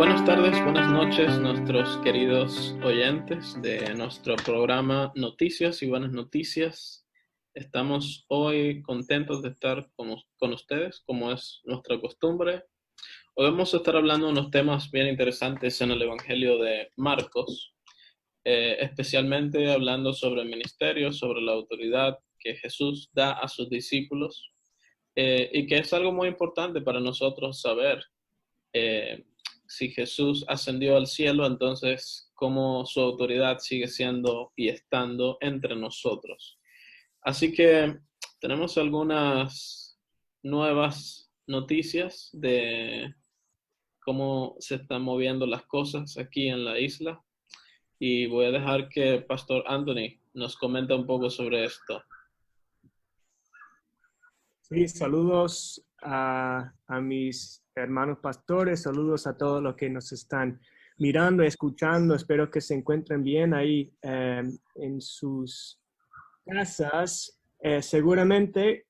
Buenas tardes, buenas noches, nuestros queridos oyentes de nuestro programa Noticias y Buenas Noticias. Estamos hoy contentos de estar con ustedes, como es nuestra costumbre. Hoy vamos a estar hablando de unos temas bien interesantes en el Evangelio de Marcos, especialmente hablando sobre el ministerio, sobre la autoridad que Jesús da a sus discípulos, y que es algo muy importante para nosotros saber. Si Jesús ascendió al cielo, entonces cómo su autoridad sigue siendo y estando entre nosotros. Así que tenemos algunas nuevas noticias de cómo se están moviendo las cosas aquí en la isla y voy a dejar que Pastor Anthony nos comente un poco sobre esto. Sí, saludos a mis hermanos pastores, saludos a todos los que nos están mirando, escuchando. Espero que se encuentren bien ahí en sus casas. Seguramente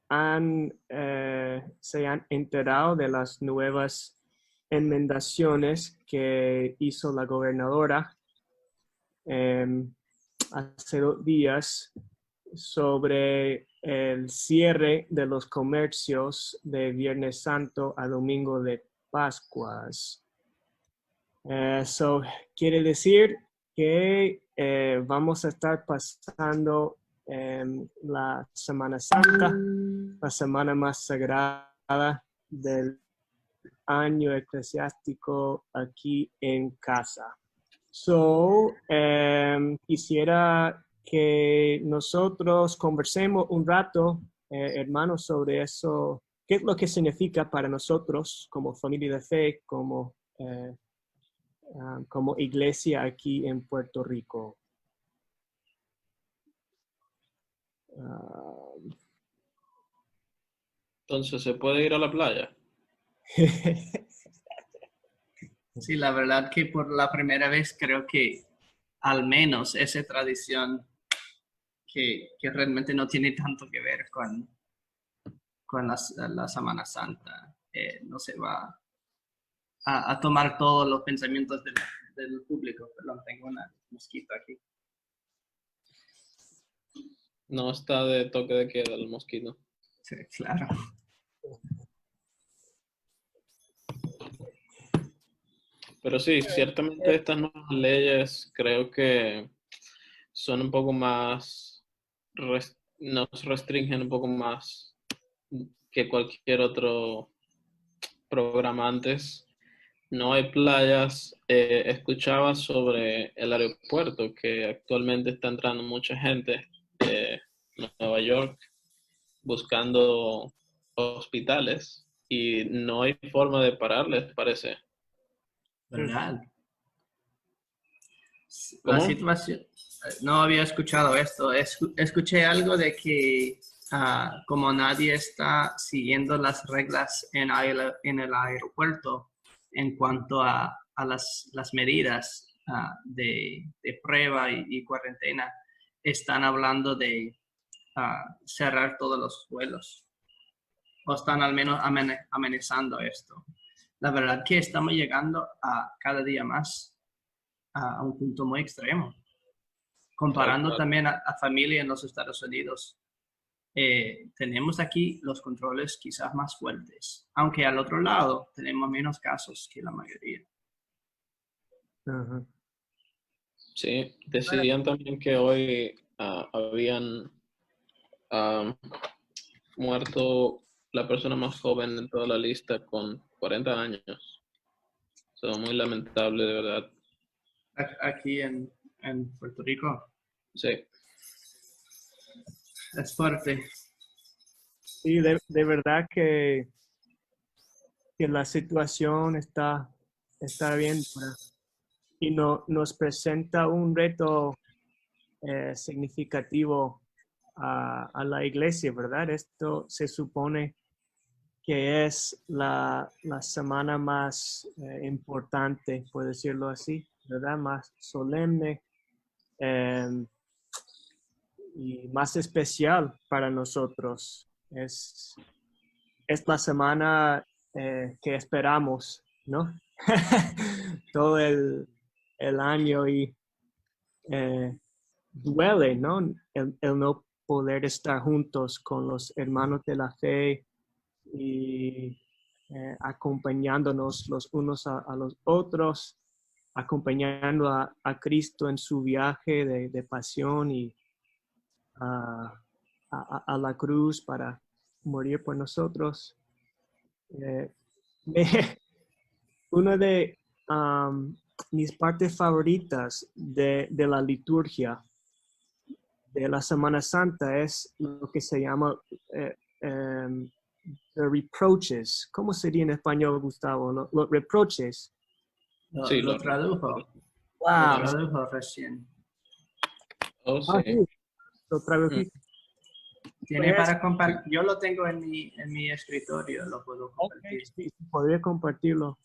se han enterado de las nuevas enmendaciones que hizo la gobernadora hace 2 días sobre el cierre de los comercios de Viernes Santo a Domingo de Pascuas. Quiere decir que vamos a estar pasando la Semana Santa, la semana más sagrada del año eclesiástico aquí en casa. Quisiera que nosotros conversemos un rato, hermanos, sobre eso. ¿Qué es lo que significa para nosotros como familia de fe, como iglesia aquí en Puerto Rico? Entonces, ¿se puede ir a la playa? Sí, la verdad que por la primera vez creo que al menos esa tradición que realmente no tiene tanto que ver con la Semana Santa, no se va a tomar todos los pensamientos del público. Perdón, tengo un mosquito aquí. No está de toque de queda el mosquito. Sí, claro. Pero sí, ciertamente estas nuevas leyes creo que son un poco más, nos restringen un poco más que cualquier otro programa antes. No hay playas. Escuchaba sobre el aeropuerto que actualmente está entrando mucha gente de Nueva York buscando hospitales y no hay forma de pararles, parece. ¿Verdad? La ¿Cómo? situación, no había escuchado esto. Escuché algo de que como nadie está siguiendo las reglas en el aeropuerto en cuanto a las medidas de prueba y cuarentena, están hablando de cerrar todos los vuelos o están al menos amenazando esto. La verdad que estamos llegando a cada día más a un punto muy extremo. Comparando también a familia en los Estados Unidos, tenemos aquí los controles quizás más fuertes, aunque al otro lado tenemos menos casos que la mayoría. Uh-huh. Sí, decían también que hoy habían muerto la persona más joven en toda la lista con 40 años. Eso muy lamentable, de verdad. Aquí en Puerto Rico. Sí. Es fuerte. Sí, de verdad que la situación está bien dura y nos presenta un reto significativo a la iglesia, ¿verdad? Esto se supone que es la semana más importante, por decirlo así, ¿verdad? Más solemne y más especial para nosotros. Es la semana que esperamos, ¿no? todo el año y duele, ¿no? El no poder estar juntos con los hermanos de la fe y acompañándonos los unos a los otros, acompañando a Cristo en su viaje de pasión y a la cruz para morir por nosotros. Una de mis partes favoritas de la liturgia de la Semana Santa es lo que se llama the reproaches. ¿Cómo sería en español, Gustavo? Los reproches. Sí, Lo tradujo. Wow. Lo tradujo recién. Oh, Ah, sí. sí. Lo tradují. Tiene Pues, para compartir. Yo lo tengo en mi escritorio, lo puedo compartir. sí, podría compartirlo.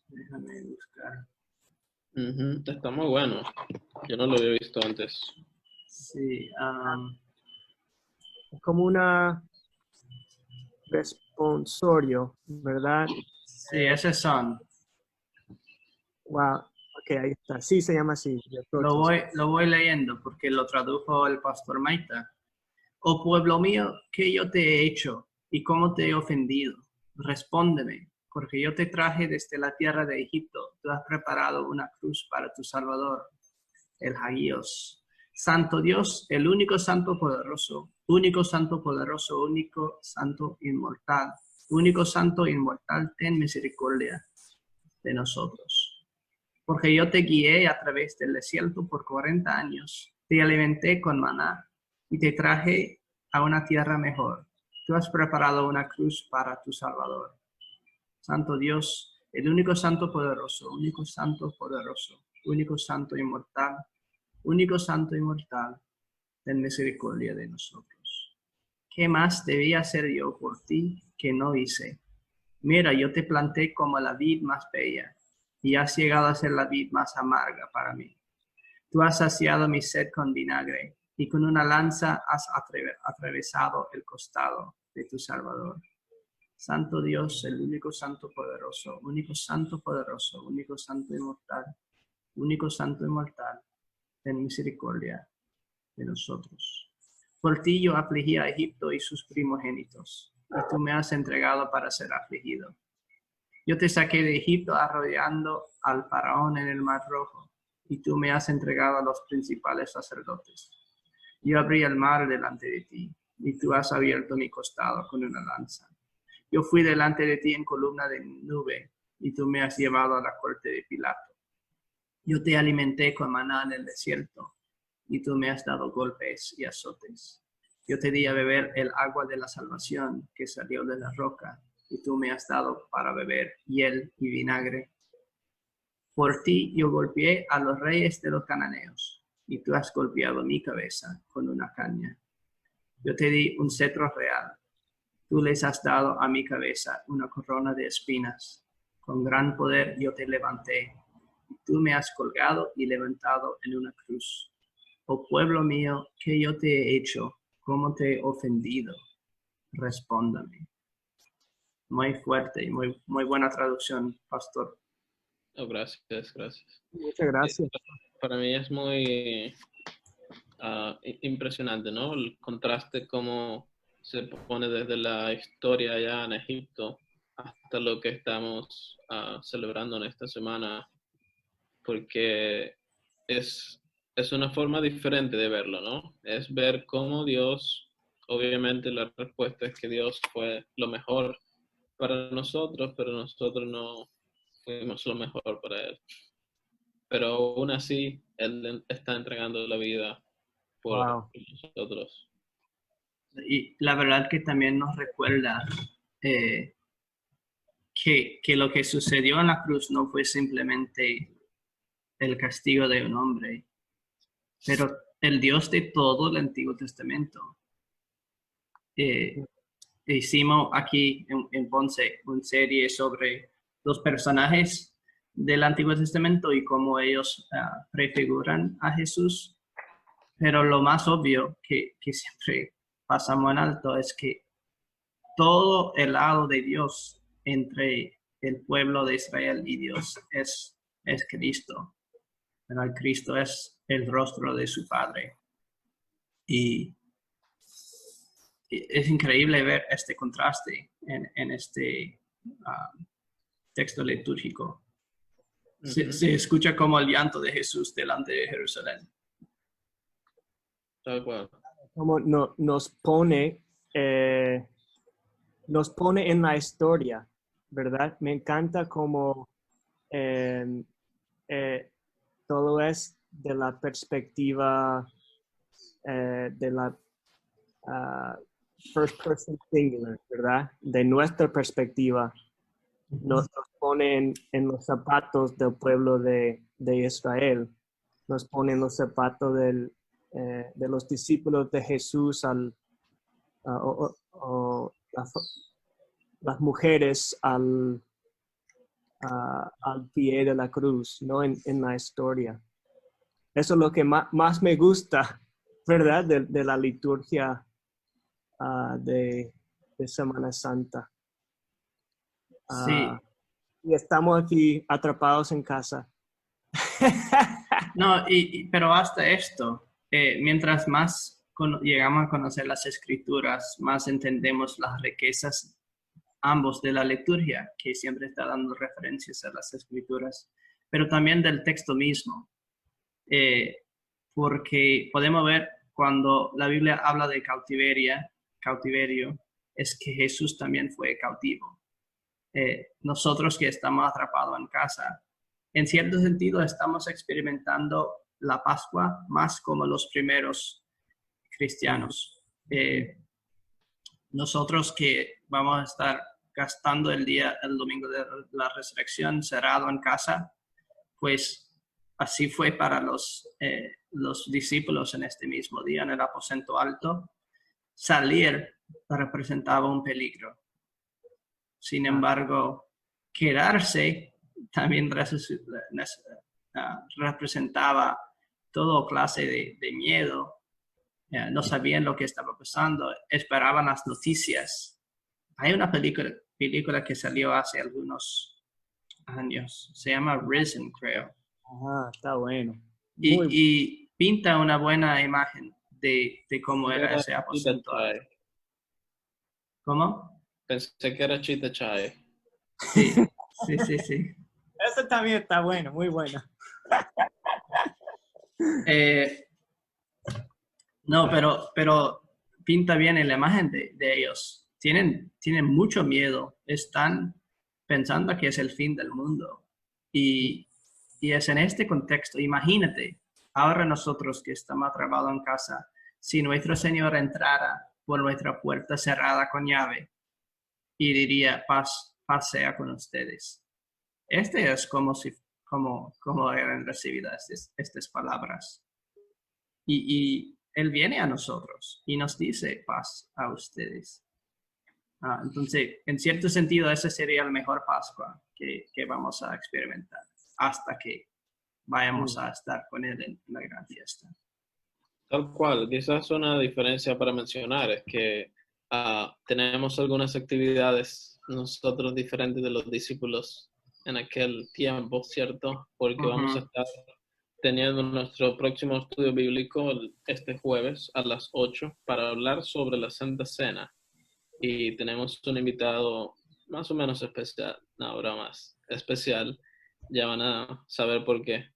Déjame buscar. Está muy bueno. Yo no lo había visto antes. Sí. Como una responsorio, ¿verdad? Sí, esos son. Wow. Ok, ahí está. Sí, se llama así. Reproches. Lo voy leyendo porque lo tradujo el pastor Maita. Oh pueblo mío, ¿qué yo te he hecho y cómo te he ofendido? Respóndeme, porque yo te traje desde la tierra de Egipto. Tú has preparado una cruz para tu Salvador, el Hagios. Santo Dios, el único santo poderoso, único santo poderoso, único santo inmortal, ten misericordia de nosotros. Porque yo te guié a través del desierto por 40 años, te alimenté con maná y te traje a una tierra mejor. Tú has preparado una cruz para tu Salvador. Santo Dios, el único santo poderoso, único santo poderoso, único santo inmortal, ten misericordia de nosotros. ¿Qué más debía hacer yo por ti que no hice? Mira, yo te planté como la vid más bella y has llegado a ser la vid más amarga para mí. Tú has saciado mi sed con vinagre y con una lanza has atravesado el costado de tu Salvador. Santo Dios, el único santo poderoso, único santo inmortal, ten misericordia de nosotros. Por ti yo afligí a Egipto y sus primogénitos, y tú me has entregado para ser afligido. Yo te saqué de Egipto arrollando al faraón en el Mar Rojo, y tú me has entregado a los principales sacerdotes. Yo abrí el mar delante de ti, y tú has abierto mi costado con una lanza. Yo fui delante de ti en columna de nube, y tú me has llevado a la corte de Pilato. Yo te alimenté con maná en el desierto, y tú me has dado golpes y azotes. Yo te di a beber el agua de la salvación que salió de la roca, y tú me has dado para beber hiel y vinagre. Por ti yo golpeé a los reyes de los cananeos, y tú has golpeado mi cabeza con una caña. Yo te di un cetro real. Tú les has dado a mi cabeza una corona de espinas. Con gran poder yo te levanté. Tú me has colgado y levantado en una cruz. Oh pueblo mío, ¿qué yo te he hecho? ¿Cómo te he ofendido? Respóndame. Muy fuerte y muy buena traducción, pastor. Oh, gracias. Muchas gracias. Para mí es muy impresionante, ¿no? El contraste cómo se pone desde la historia allá en Egipto hasta lo que estamos celebrando en esta semana, porque es una forma diferente de verlo, ¿no? Es ver cómo Dios, obviamente la respuesta es que Dios fue lo mejor para nosotros, pero nosotros no fuimos lo mejor para Él. Pero aún así, Él está entregando la vida por nosotros. Y la verdad que también nos recuerda que lo que sucedió en la cruz no fue simplemente el castigo de un hombre, pero el Dios de todo el Antiguo Testamento. Hicimos aquí en Ponce una serie sobre los personajes del Antiguo Testamento y cómo ellos prefiguran a Jesús. Pero lo más obvio que siempre pasamos en alto es que todo el lado de Dios entre el pueblo de Israel y Dios es Cristo. ¿Verdad? Cristo es el rostro de su Padre. Y es increíble ver este contraste en este texto litúrgico. Se escucha como el llanto de Jesús delante de Jerusalén. Tal cual. Como nos pone en la historia, ¿verdad? Me encanta como todo es de la perspectiva de la first person singular, ¿verdad? De nuestra perspectiva, nos pone en los zapatos del pueblo de Israel, nos pone en los zapatos de los discípulos de Jesús las mujeres al pie de la cruz, ¿no? En la historia. Eso es lo que más me gusta, ¿verdad? De la liturgia de Semana Santa. Sí. Y estamos aquí atrapados en casa. No, pero hasta esto, mientras más llegamos a conocer las escrituras, más entendemos las riquezas ambos de la liturgia, que siempre está dando referencias a las escrituras, pero también del texto mismo. Porque podemos ver cuando la Biblia habla de cautiverio, es que Jesús también fue cautivo. Nosotros que estamos atrapados en casa, en cierto sentido estamos experimentando la Pascua más como los primeros cristianos. Nosotros que vamos a estar gastando el domingo de la resurrección cerrado en casa, pues así fue para los discípulos en este mismo día en el aposento alto. Salir representaba un peligro. Sin embargo, quedarse también representaba toda clase de miedo. No sabían lo que estaba pasando, esperaban las noticias. Hay una película que salió hace algunos años, se llama Risen, creo. Está bueno. Y pinta una buena imagen de cómo era ese aposento. ¿Cómo? Pensé que era Chita Chai. Sí. Eso también está bueno, muy bueno. No, pero pinta bien en la imagen de ellos. Tienen mucho miedo. Están pensando que es el fin del mundo. Y es en este contexto. Imagínate, ahora nosotros que estamos atrapados en casa, si nuestro Señor entrara por nuestra puerta cerrada con llave y diría, paz sea con ustedes. Este es como eran recibidas estas palabras. Y Él viene a nosotros y nos dice paz a ustedes. Entonces, en cierto sentido, esa sería la mejor Pascua que vamos a experimentar hasta que vayamos a estar con Él en la gran fiesta. Tal cual, quizás una diferencia para mencionar es que tenemos algunas actividades nosotros diferentes de los discípulos en aquel tiempo, ¿cierto? Porque vamos a estar teniendo nuestro próximo estudio bíblico este jueves a las 8 para hablar sobre la Santa Cena. Y tenemos un invitado más o menos especial, no, ahora más especial, ya van a saber por qué,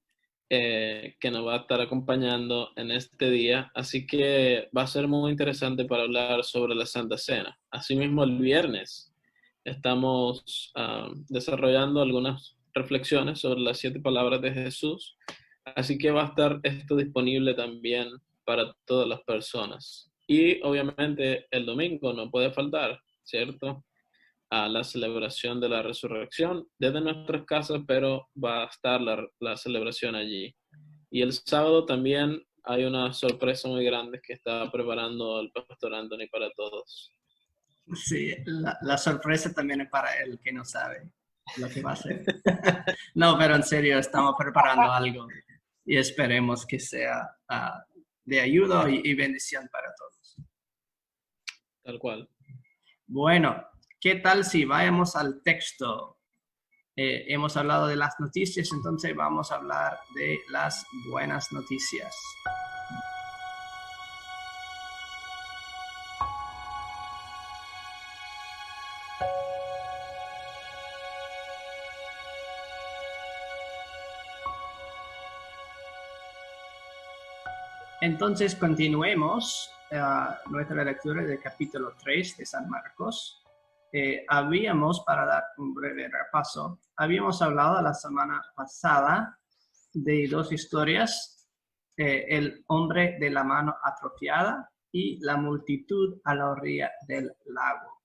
que nos va a estar acompañando en este día. Así que va a ser muy interesante para hablar sobre la Santa Cena. Asimismo, el viernes estamos desarrollando algunas reflexiones sobre las 7 palabras de Jesús. Así que va a estar esto disponible también para todas las personas. Y obviamente el domingo no puede faltar, ¿cierto? A la celebración de la resurrección desde nuestras casas, pero va a estar la celebración allí. Y el sábado también hay una sorpresa muy grande que está preparando el pastor Anthony para todos. Sí, la sorpresa también es para él, que no sabe lo que va a hacer. No, pero en serio, estamos preparando algo y esperemos que sea de ayuda y bendición para todos. Tal cual. Bueno, ¿qué tal si vayamos al texto? Hemos hablado de las noticias, entonces vamos a hablar de las buenas noticias. Entonces continuemos nuestra lectura del capítulo 3 de San Marcos. Para dar un breve repaso, habíamos hablado la semana pasada de dos historias, el hombre de la mano atrofiada y la multitud a la orilla del lago.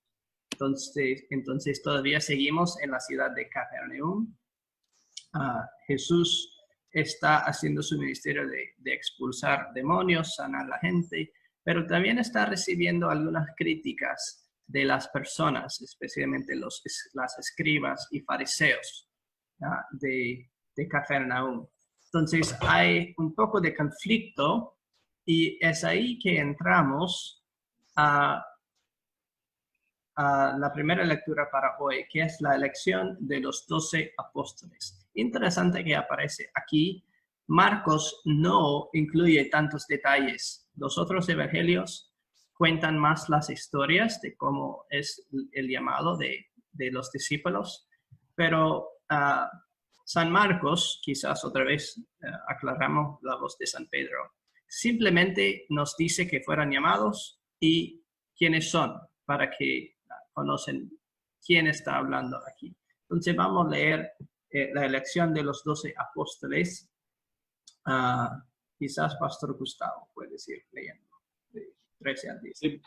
Entonces todavía seguimos en la ciudad de Capernaum. Jesús está haciendo su ministerio de expulsar demonios, sanar a la gente, pero también está recibiendo algunas críticas de las personas, especialmente las escribas y fariseos de Capernaum. Entonces hay un poco de conflicto y es ahí que entramos a la primera lectura para hoy, que es la elección de los 12 apóstoles. Interesante que aparece aquí. Marcos no incluye tantos detalles. Los otros evangelios cuentan más las historias de cómo es el llamado de los discípulos, pero San Marcos, quizás otra vez aclaramos la voz de San Pedro, simplemente nos dice que fueron llamados y quiénes son, para que conocen quién está hablando aquí. Entonces vamos a leer la elección de los 12 apóstoles. Quizás Pastor Gustavo puede decir leyendo. 13 al 10. Sí.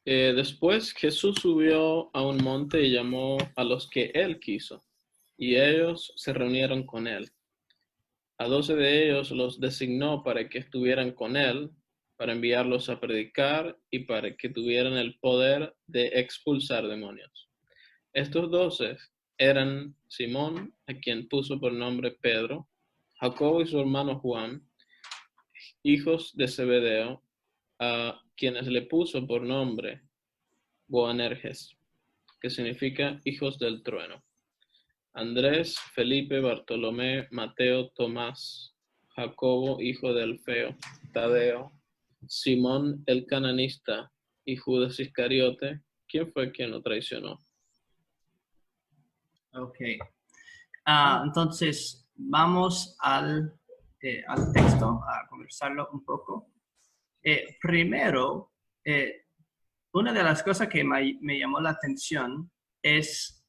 Después Jesús subió a un monte y llamó a los que él quiso, y ellos se reunieron con él. A 12 de ellos los designó para que estuvieran con él, para enviarlos a predicar y para que tuvieran el poder de expulsar demonios. Estos 12 eran Simón, a quien puso por nombre Pedro, Jacobo y su hermano Juan, hijos de Zebedeo, a quienes le puso por nombre Boanerges, que significa hijos del trueno, Andrés, Felipe, Bartolomé, Mateo, Tomás, Jacobo, hijo de Alfeo, Tadeo, Simón el cananista y Judas Iscariote, ¿quién fue quien lo traicionó? Ok. Entonces, vamos al texto, a conversarlo un poco. Primero, una de las cosas que me llamó la atención es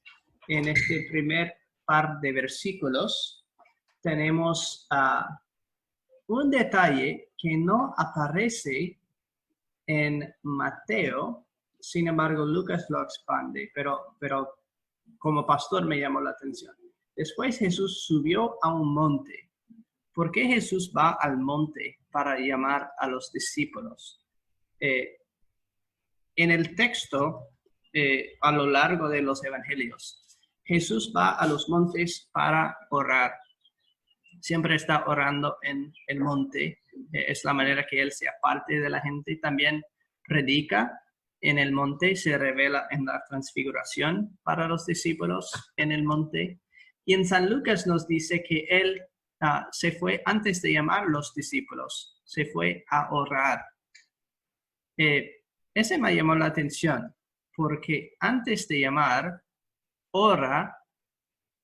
en este primer par de versículos tenemos un detalle que no aparece en Mateo, sin embargo Lucas lo expande, pero como pastor me llamó la atención. Después Jesús subió a un monte. ¿Por qué Jesús va al monte para llamar a los discípulos? En el texto, a lo largo de los evangelios, Jesús va a los montes para orar. Siempre está orando en el monte. Es la manera que él se aparte de la gente. También predica en el monte, se revela en la transfiguración para los discípulos en el monte. Y en San Lucas nos dice que él se fue antes de llamar a los discípulos, se fue a orar. Ese me llamó la atención, porque antes de llamar, ora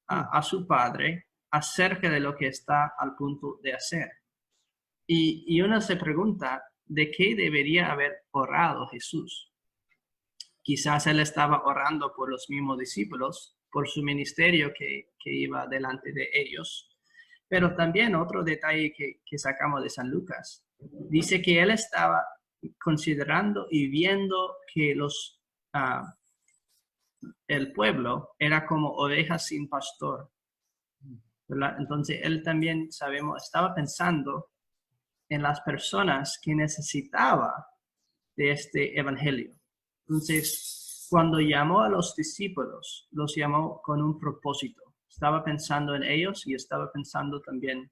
a su Padre acerca de lo que está al punto de hacer. Y uno se pregunta, ¿de qué debería haber orado Jesús? Quizás él estaba orando por los mismos discípulos, por su ministerio que iba delante de ellos. Pero también otro detalle que sacamos de San Lucas, dice que él estaba considerando y viendo que el pueblo era como ovejas sin pastor, ¿verdad? Entonces él también, estaba pensando en las personas que necesitaba de este evangelio. Entonces, cuando llamó a los discípulos, los llamó con un propósito. Estaba pensando en ellos y estaba pensando también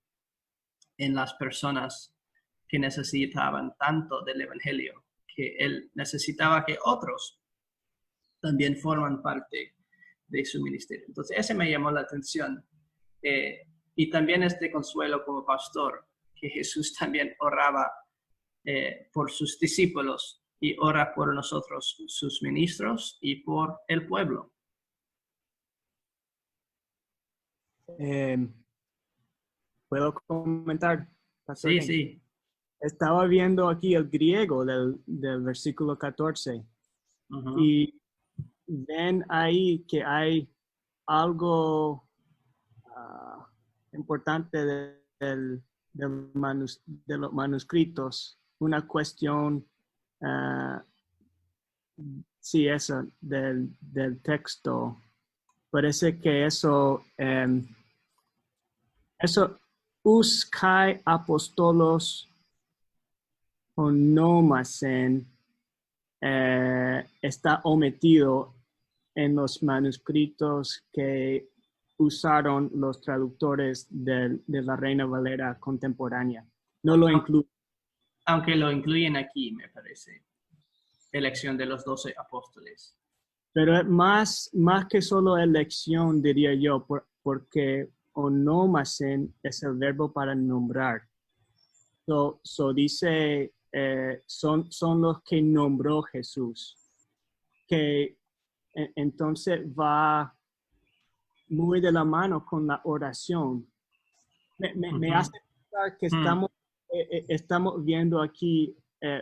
en las personas que necesitaban tanto del evangelio, que él necesitaba que otros también forman parte de su ministerio. Entonces, ese me llamó la atención. Y también este consuelo como pastor, que Jesús también oraba por sus discípulos y ora por nosotros, sus ministros, y por el pueblo. ¿Puedo comentar, Pastor Sí, Ken? sí. Estaba viendo aquí el griego del versículo 14 Ujú. y ven ahí que hay algo importante de los manuscritos, una cuestión, sí, eso, del texto. Parece que eso us kai apostolos onomasen está omitido en los manuscritos que usaron los traductores de la Reina Valera contemporánea. No lo incluye. Aunque lo incluyen aquí, me parece. Elección de los 12 apóstoles. Pero más que solo elección, diría yo, porque onomasen es el verbo para nombrar. So dice, son los que nombró Jesús. Que entonces va muy de la mano con la oración. Me hace pensar que estamos viendo aquí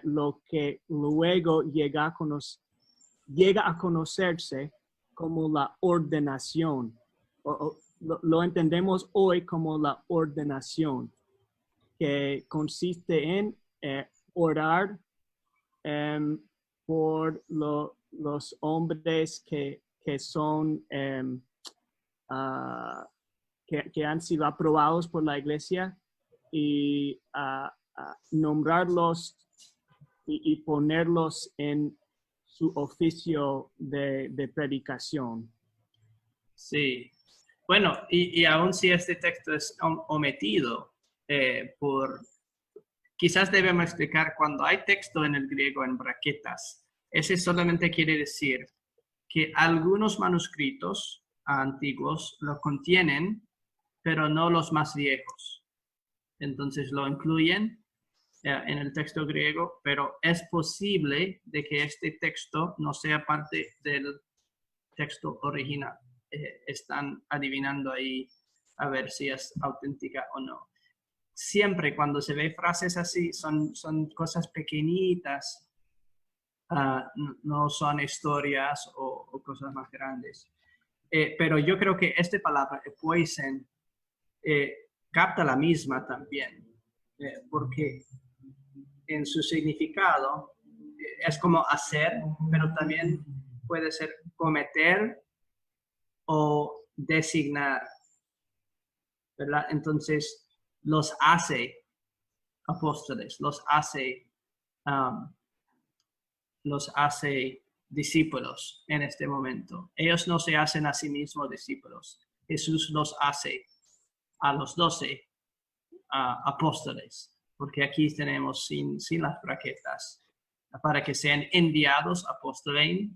lo que luego llega a conocerse como la ordenación. Lo entendemos hoy como la ordenación, que consiste en orar por los hombres que son que han sido aprobados por la iglesia y nombrarlos y ponerlos en su oficio de predicación. Sí. Bueno, y aun si este texto es omitido quizás debemos explicar cuando hay texto en el griego en braquetas, ese solamente quiere decir que algunos manuscritos antiguos lo contienen, pero no los más viejos. Entonces lo incluyen en el texto griego, pero es posible de que este texto no sea parte del texto original. Están adivinando ahí a ver si es auténtica o no. Siempre cuando se ve frases así, son cosas pequeñitas, no son historias o cosas más grandes. Pero yo creo que esta palabra, epoisen, capta la misma también, porque en su significado es como hacer, pero también puede ser cometer o designar, ¿verdad? Entonces, los hace apóstoles, los hace discípulos en este momento. Ellos no se hacen a sí mismos discípulos. Jesús los hace a los 12 apóstoles, porque aquí tenemos sin las braquetas, para que sean enviados apóstoles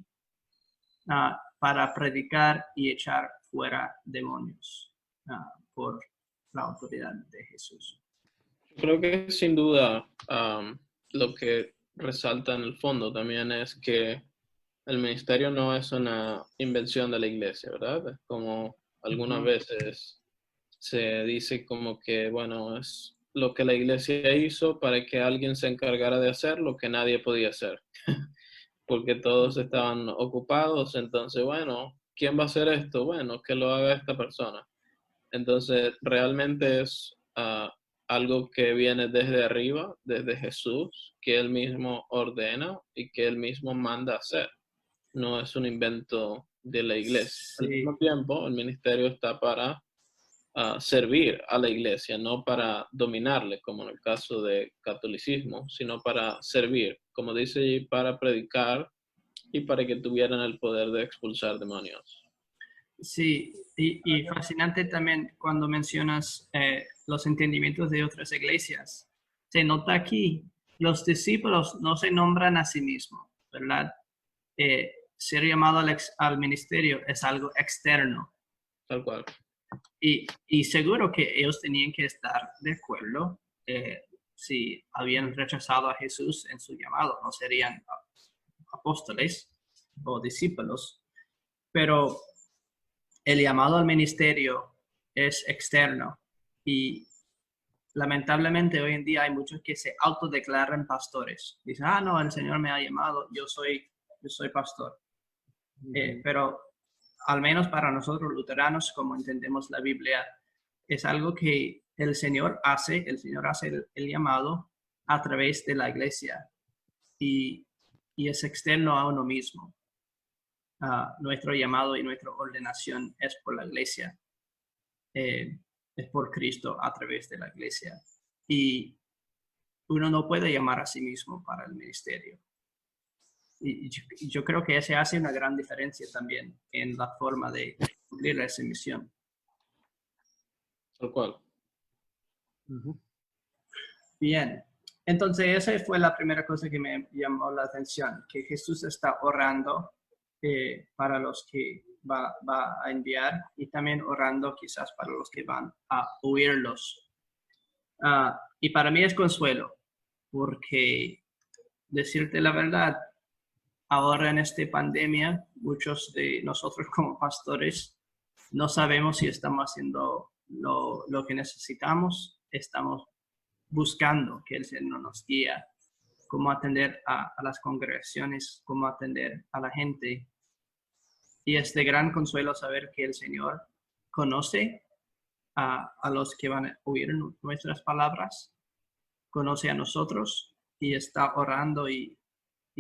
para predicar y echar fuera demonios por la autoridad de Jesús. Creo que sin duda lo que resalta en el fondo también es que el ministerio no es una invención de la iglesia, ¿verdad? Es como algunas veces se dice como que, bueno, es lo que la iglesia hizo para que alguien se encargara de hacer lo que nadie podía hacer, porque todos estaban ocupados, entonces, bueno, ¿quién va a hacer esto? Bueno, que lo haga esta persona. Entonces, realmente es algo que viene desde arriba, desde Jesús, que Él mismo ordena y que Él mismo manda hacer. No es un invento de la iglesia. Sí. Al mismo tiempo, el ministerio está para servir a la iglesia, no para dominarle, como en el caso de catolicismo, sino para servir, como dice allí, para predicar y para que tuvieran el poder de expulsar demonios. Sí, y fascinante también cuando mencionas los entendimientos de otras iglesias. Se nota aquí, los discípulos no se nombran a sí mismos, ¿verdad? ser llamado al ministerio es algo externo. Tal cual. Y seguro que ellos tenían que estar de acuerdo. Si habían rechazado a Jesús en su llamado, no serían apóstoles o discípulos. Pero el llamado al ministerio es externo. Y lamentablemente hoy en día hay muchos que se autodeclaran pastores. Dicen, no, el Señor me ha llamado, yo soy pastor. Pero al menos para nosotros luteranos, como entendemos la Biblia, es algo que el Señor hace el llamado a través de la iglesia y es externo a uno mismo. Nuestro llamado y nuestra ordenación es por la iglesia, es por Cristo a través de la iglesia. Y uno no puede llamar a sí mismo para el ministerio. Y yo creo que ese hace una gran diferencia también en la forma de cumplir esa misión. Tal cual. Bien, entonces esa fue la primera cosa que me llamó la atención, que Jesús está orando para los que va a enviar y también orando quizás para los que van a oírlos. Y para mí es consuelo, porque decirte la verdad, ahora en esta pandemia, muchos de nosotros como pastores no sabemos si estamos haciendo lo que necesitamos. Estamos buscando que el Señor nos guíe, cómo atender a las congregaciones, cómo atender a la gente. Y es de gran consuelo saber que el Señor conoce a los que van a oír nuestras palabras, conoce a nosotros y está orando y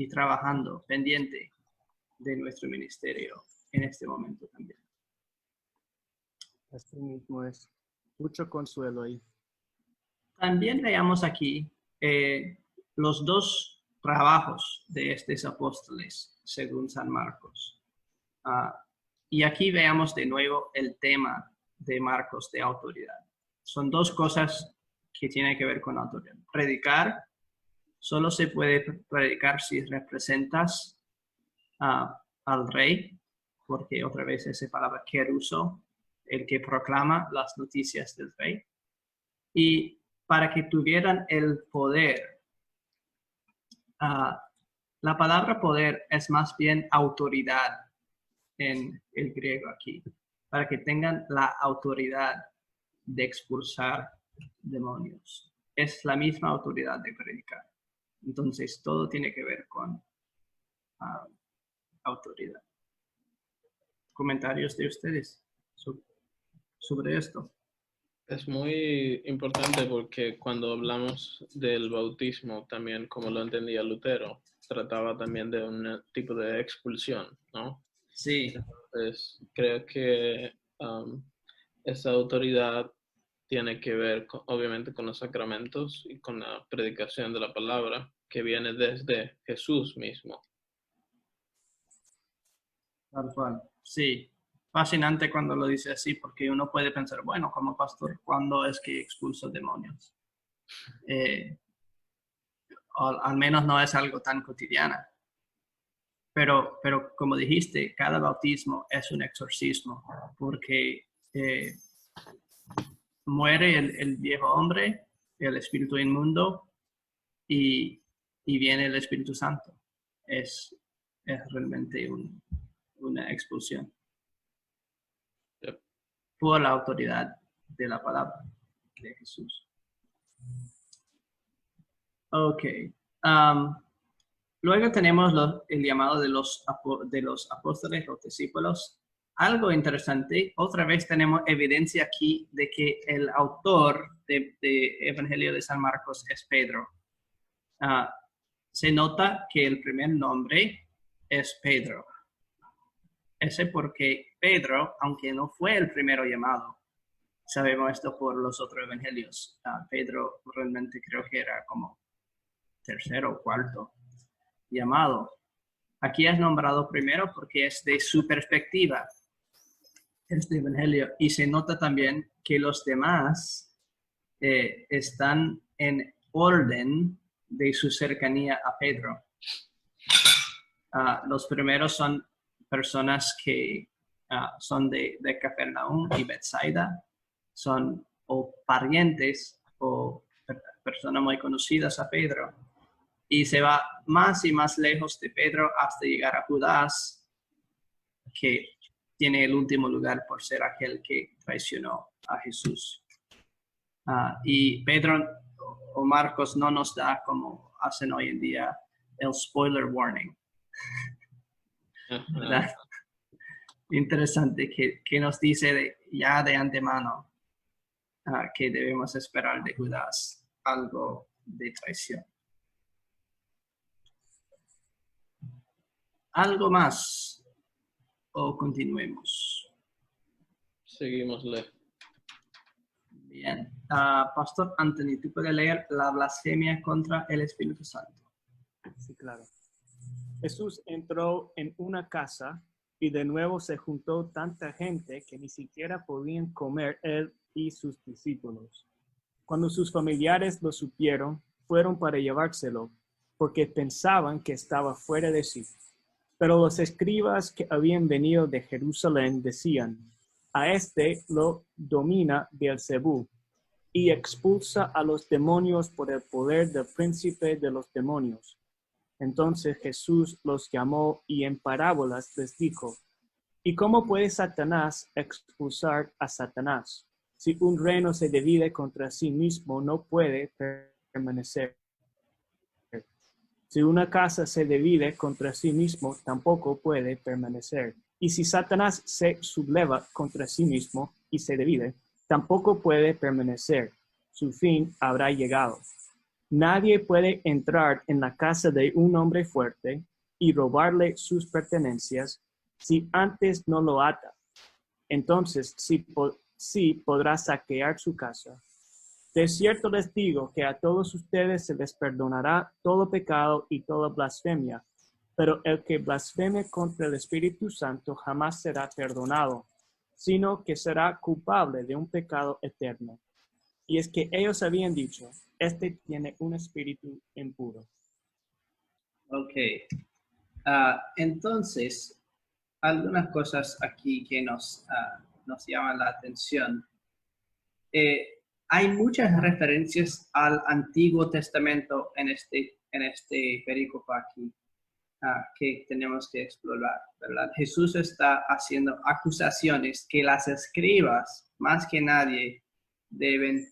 trabajando pendiente de nuestro ministerio en este momento también. Así mismo es. Mucho consuelo ahí. También veamos aquí los dos trabajos de estos apóstoles, según San Marcos. Y aquí veamos de nuevo el tema de Marcos de autoridad. Son dos cosas que tienen que ver con autoridad. Predicar, solo se puede predicar si representas al rey, porque otra vez esa palabra keruso, el que proclama las noticias del rey. Y para que tuvieran el poder, la palabra poder es más bien autoridad en el griego aquí, para que tengan la autoridad de expulsar demonios. Es la misma autoridad de predicar. Entonces, todo tiene que ver con autoridad. ¿Comentarios de ustedes sobre esto? Es muy importante porque cuando hablamos del bautismo, también como lo entendía Lutero, trataba también de un tipo de expulsión, ¿no? Sí. Entonces, creo que esa autoridad tiene que ver, obviamente, con los sacramentos y con la predicación de la palabra que viene desde Jesús mismo. Tal cual. Sí. Fascinante cuando lo dice así, porque uno puede pensar, bueno, como pastor, ¿cuándo es que expulso demonios? Al menos no es algo tan cotidiano. Pero como dijiste, cada bautismo es un exorcismo, porque muere el viejo hombre, el espíritu inmundo, y viene el Espíritu Santo. Es realmente una expulsión. Yep. Por la autoridad de la palabra de Jesús. Ok. Luego tenemos el llamado de los apóstoles, los discípulos. Algo interesante, otra vez tenemos evidencia aquí de que el autor de Evangelio de San Marcos es Pedro. Se nota que el primer nombre es Pedro. Ese porque Pedro, aunque no fue el primero llamado, sabemos esto por los otros evangelios. Pedro realmente creo que era como tercero o cuarto llamado. Aquí es nombrado primero porque es de su perspectiva este evangelio. Y se nota también que los demás están en orden de su cercanía a Pedro. Los primeros son personas que son de Capernaum y Bethsaida, son o parientes o personas muy conocidas a Pedro, y se va más y más lejos de Pedro hasta llegar a Judas, que tiene el último lugar por ser aquel que traicionó a Jesús. Y Pedro o Marcos no nos da, como hacen hoy en día, el spoiler warning. ¿Verdad? Interesante que nos dice ya de antemano que debemos esperar de Judas algo de traición. ¿Algo más o continuemos? Seguimosle. Bien. Pastor Anthony, ¿tú puedes leer la blasfemia contra el Espíritu Santo? Sí, claro. Jesús entró en una casa y de nuevo se juntó tanta gente que ni siquiera podían comer él y sus discípulos. Cuando sus familiares lo supieron, fueron para llevárselo, porque pensaban que estaba fuera de sí. Pero los escribas que habían venido de Jerusalén decían: a este lo domina Beelzebú, y expulsa a los demonios por el poder del príncipe de los demonios. Entonces Jesús los llamó y en parábolas les dijo: ¿y cómo puede Satanás expulsar a Satanás? Si un reino se divide contra sí mismo, no puede permanecer. Si una casa se divide contra sí mismo, tampoco puede permanecer. Y si Satanás se subleva contra sí mismo y se divide, tampoco puede permanecer. Su fin habrá llegado. Nadie puede entrar en la casa de un hombre fuerte y robarle sus pertenencias si antes no lo ata. Entonces sí podrá saquear su casa. De cierto les digo que a todos ustedes se les perdonará todo pecado y toda blasfemia, pero el que blasfeme contra el Espíritu Santo jamás será perdonado, sino que será culpable de un pecado eterno. Y es que ellos habían dicho: este tiene un espíritu impuro. Ok. Entonces, algunas cosas aquí que nos llaman la atención. Hay muchas referencias al Antiguo Testamento en este perícope aquí que tenemos que explorar, ¿verdad? Jesús está haciendo acusaciones que las escribas, más que nadie, deben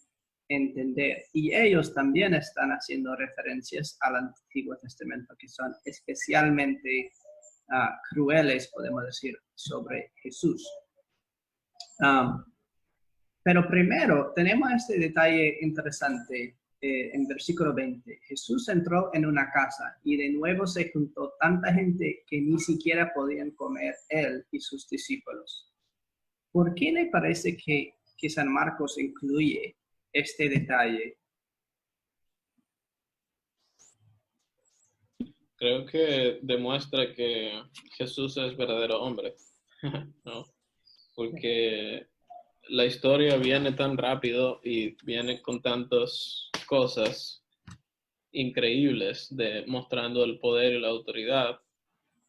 entender. Y ellos también están haciendo referencias al Antiguo Testamento que son especialmente crueles, podemos decir, sobre Jesús. Pero primero tenemos este detalle interesante en versículo 20. Jesús entró en una casa y de nuevo se juntó tanta gente que ni siquiera podían comer él y sus discípulos. ¿Por qué le parece que San Marcos incluye este detalle? Creo que demuestra que Jesús es verdadero hombre, ¿no? Porque la historia viene tan rápido y viene con tantas cosas increíbles mostrando el poder y la autoridad,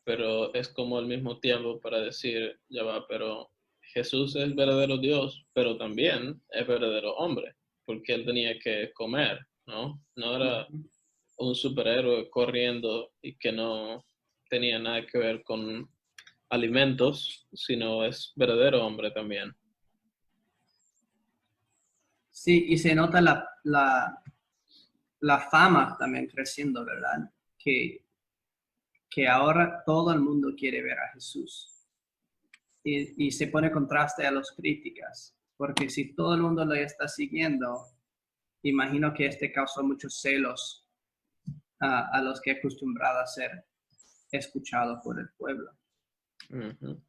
pero es como al mismo tiempo para decir, ya va, pero Jesús es verdadero Dios, pero también es verdadero hombre, porque él tenía que comer, ¿no? No era un superhéroe corriendo y que no tenía nada que ver con alimentos, sino es verdadero hombre también. Sí, y se nota la fama también creciendo, ¿verdad? Que ahora todo el mundo quiere ver a Jesús. Y se pone contraste a las críticas, porque si todo el mundo lo está siguiendo, imagino que causó muchos celos a los que acostumbrados a ser escuchados por el pueblo. Uh-huh.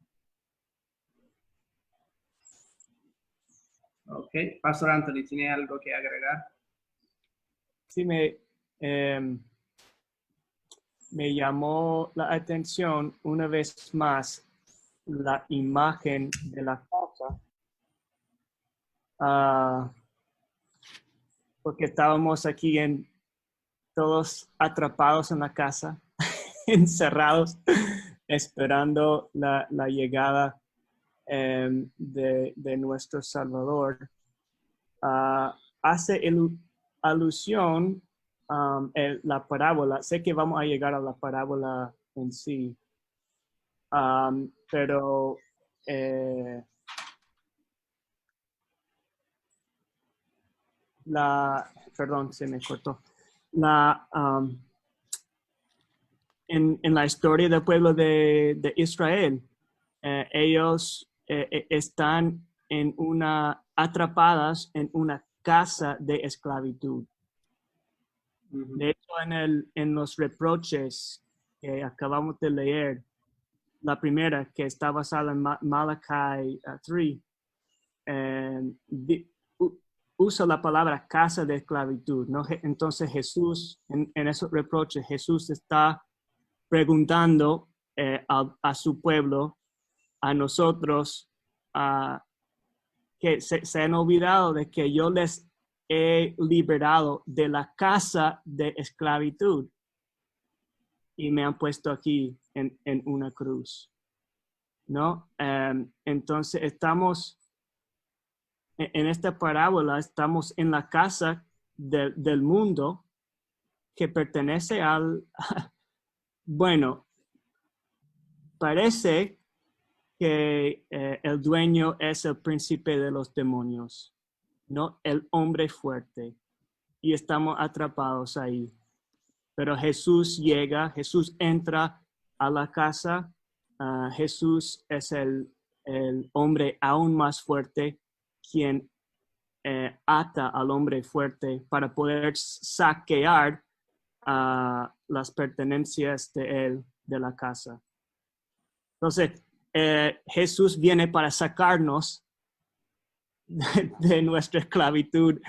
Ok, Pastor Anthony, ¿tiene algo que agregar? Sí, me llamó la atención una vez más la imagen de la casa, porque estábamos aquí todos atrapados en la casa, encerrados, esperando la llegada de nuestro Salvador, hace alusión la parábola. Sé que vamos a llegar a la parábola en sí, pero perdón, se me cortó. En la historia del pueblo de Israel, ellos están atrapadas en una casa de esclavitud. De hecho, en los reproches que acabamos de leer, la primera, que está basada en Malachi 3, usa la palabra casa de esclavitud, ¿no? Entonces Jesús, en esos reproches, Jesús está preguntando a su pueblo, a nosotros, que se han olvidado de que yo les he liberado de la casa de esclavitud y me han puesto aquí en una cruz, ¿no? Entonces estamos, en esta parábola, estamos en la casa del mundo que pertenece bueno, parece que el dueño es el príncipe de los demonios, ¿no? El hombre fuerte. Y estamos atrapados ahí. Pero Jesús llega, Jesús entra a la casa. Jesús es el hombre aún más fuerte, quien ata al hombre fuerte para poder saquear las pertenencias de él, de la casa. Entonces, Jesús viene para sacarnos de nuestra esclavitud,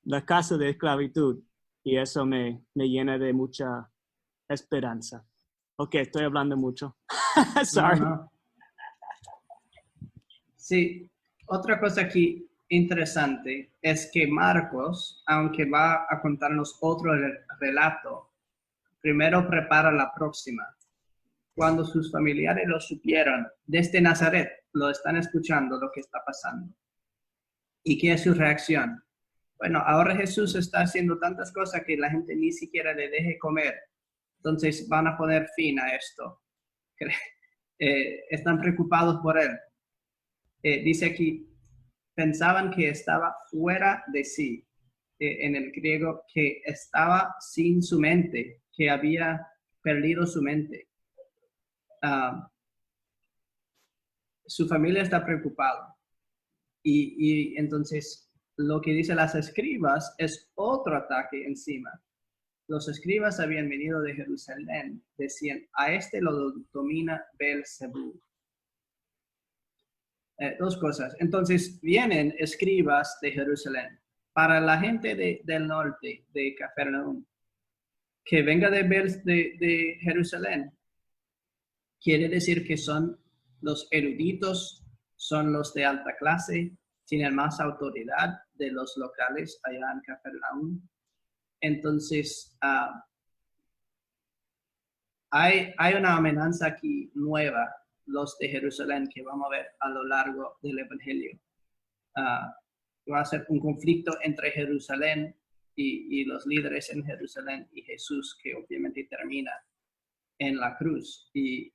la casa de esclavitud, y eso me llena de mucha esperanza. Ok, estoy hablando mucho. Sorry. No. Sí, otra cosa aquí interesante es que Marcos, aunque va a contarnos otro relato, primero prepara la próxima. Cuando sus familiares lo supieron, desde Nazaret lo están escuchando lo que está pasando. ¿Y qué es su reacción? Bueno, ahora Jesús está haciendo tantas cosas que la gente ni siquiera le deje comer. Entonces van a poner fin a esto. Están preocupados por él. Dice aquí, pensaban que estaba fuera de sí. En el griego, que estaba sin su mente, que había perdido su mente. Su familia está preocupada. Y entonces lo que dicen las escribas es otro ataque encima. Los escribas habían venido de Jerusalén, decían, a este lo domina Beelzebú. Dos cosas. Entonces vienen escribas de Jerusalén. Para la gente del norte, de Capernaum, que venga de Jerusalén, quiere decir que son los eruditos, son los de alta clase, tienen más autoridad de los locales allá en Capernaum. Entonces, hay una amenaza aquí nueva, los de Jerusalén, que vamos a ver a lo largo del Evangelio. Va a ser un conflicto entre Jerusalén y los líderes en Jerusalén y Jesús, que obviamente termina en la cruz. Y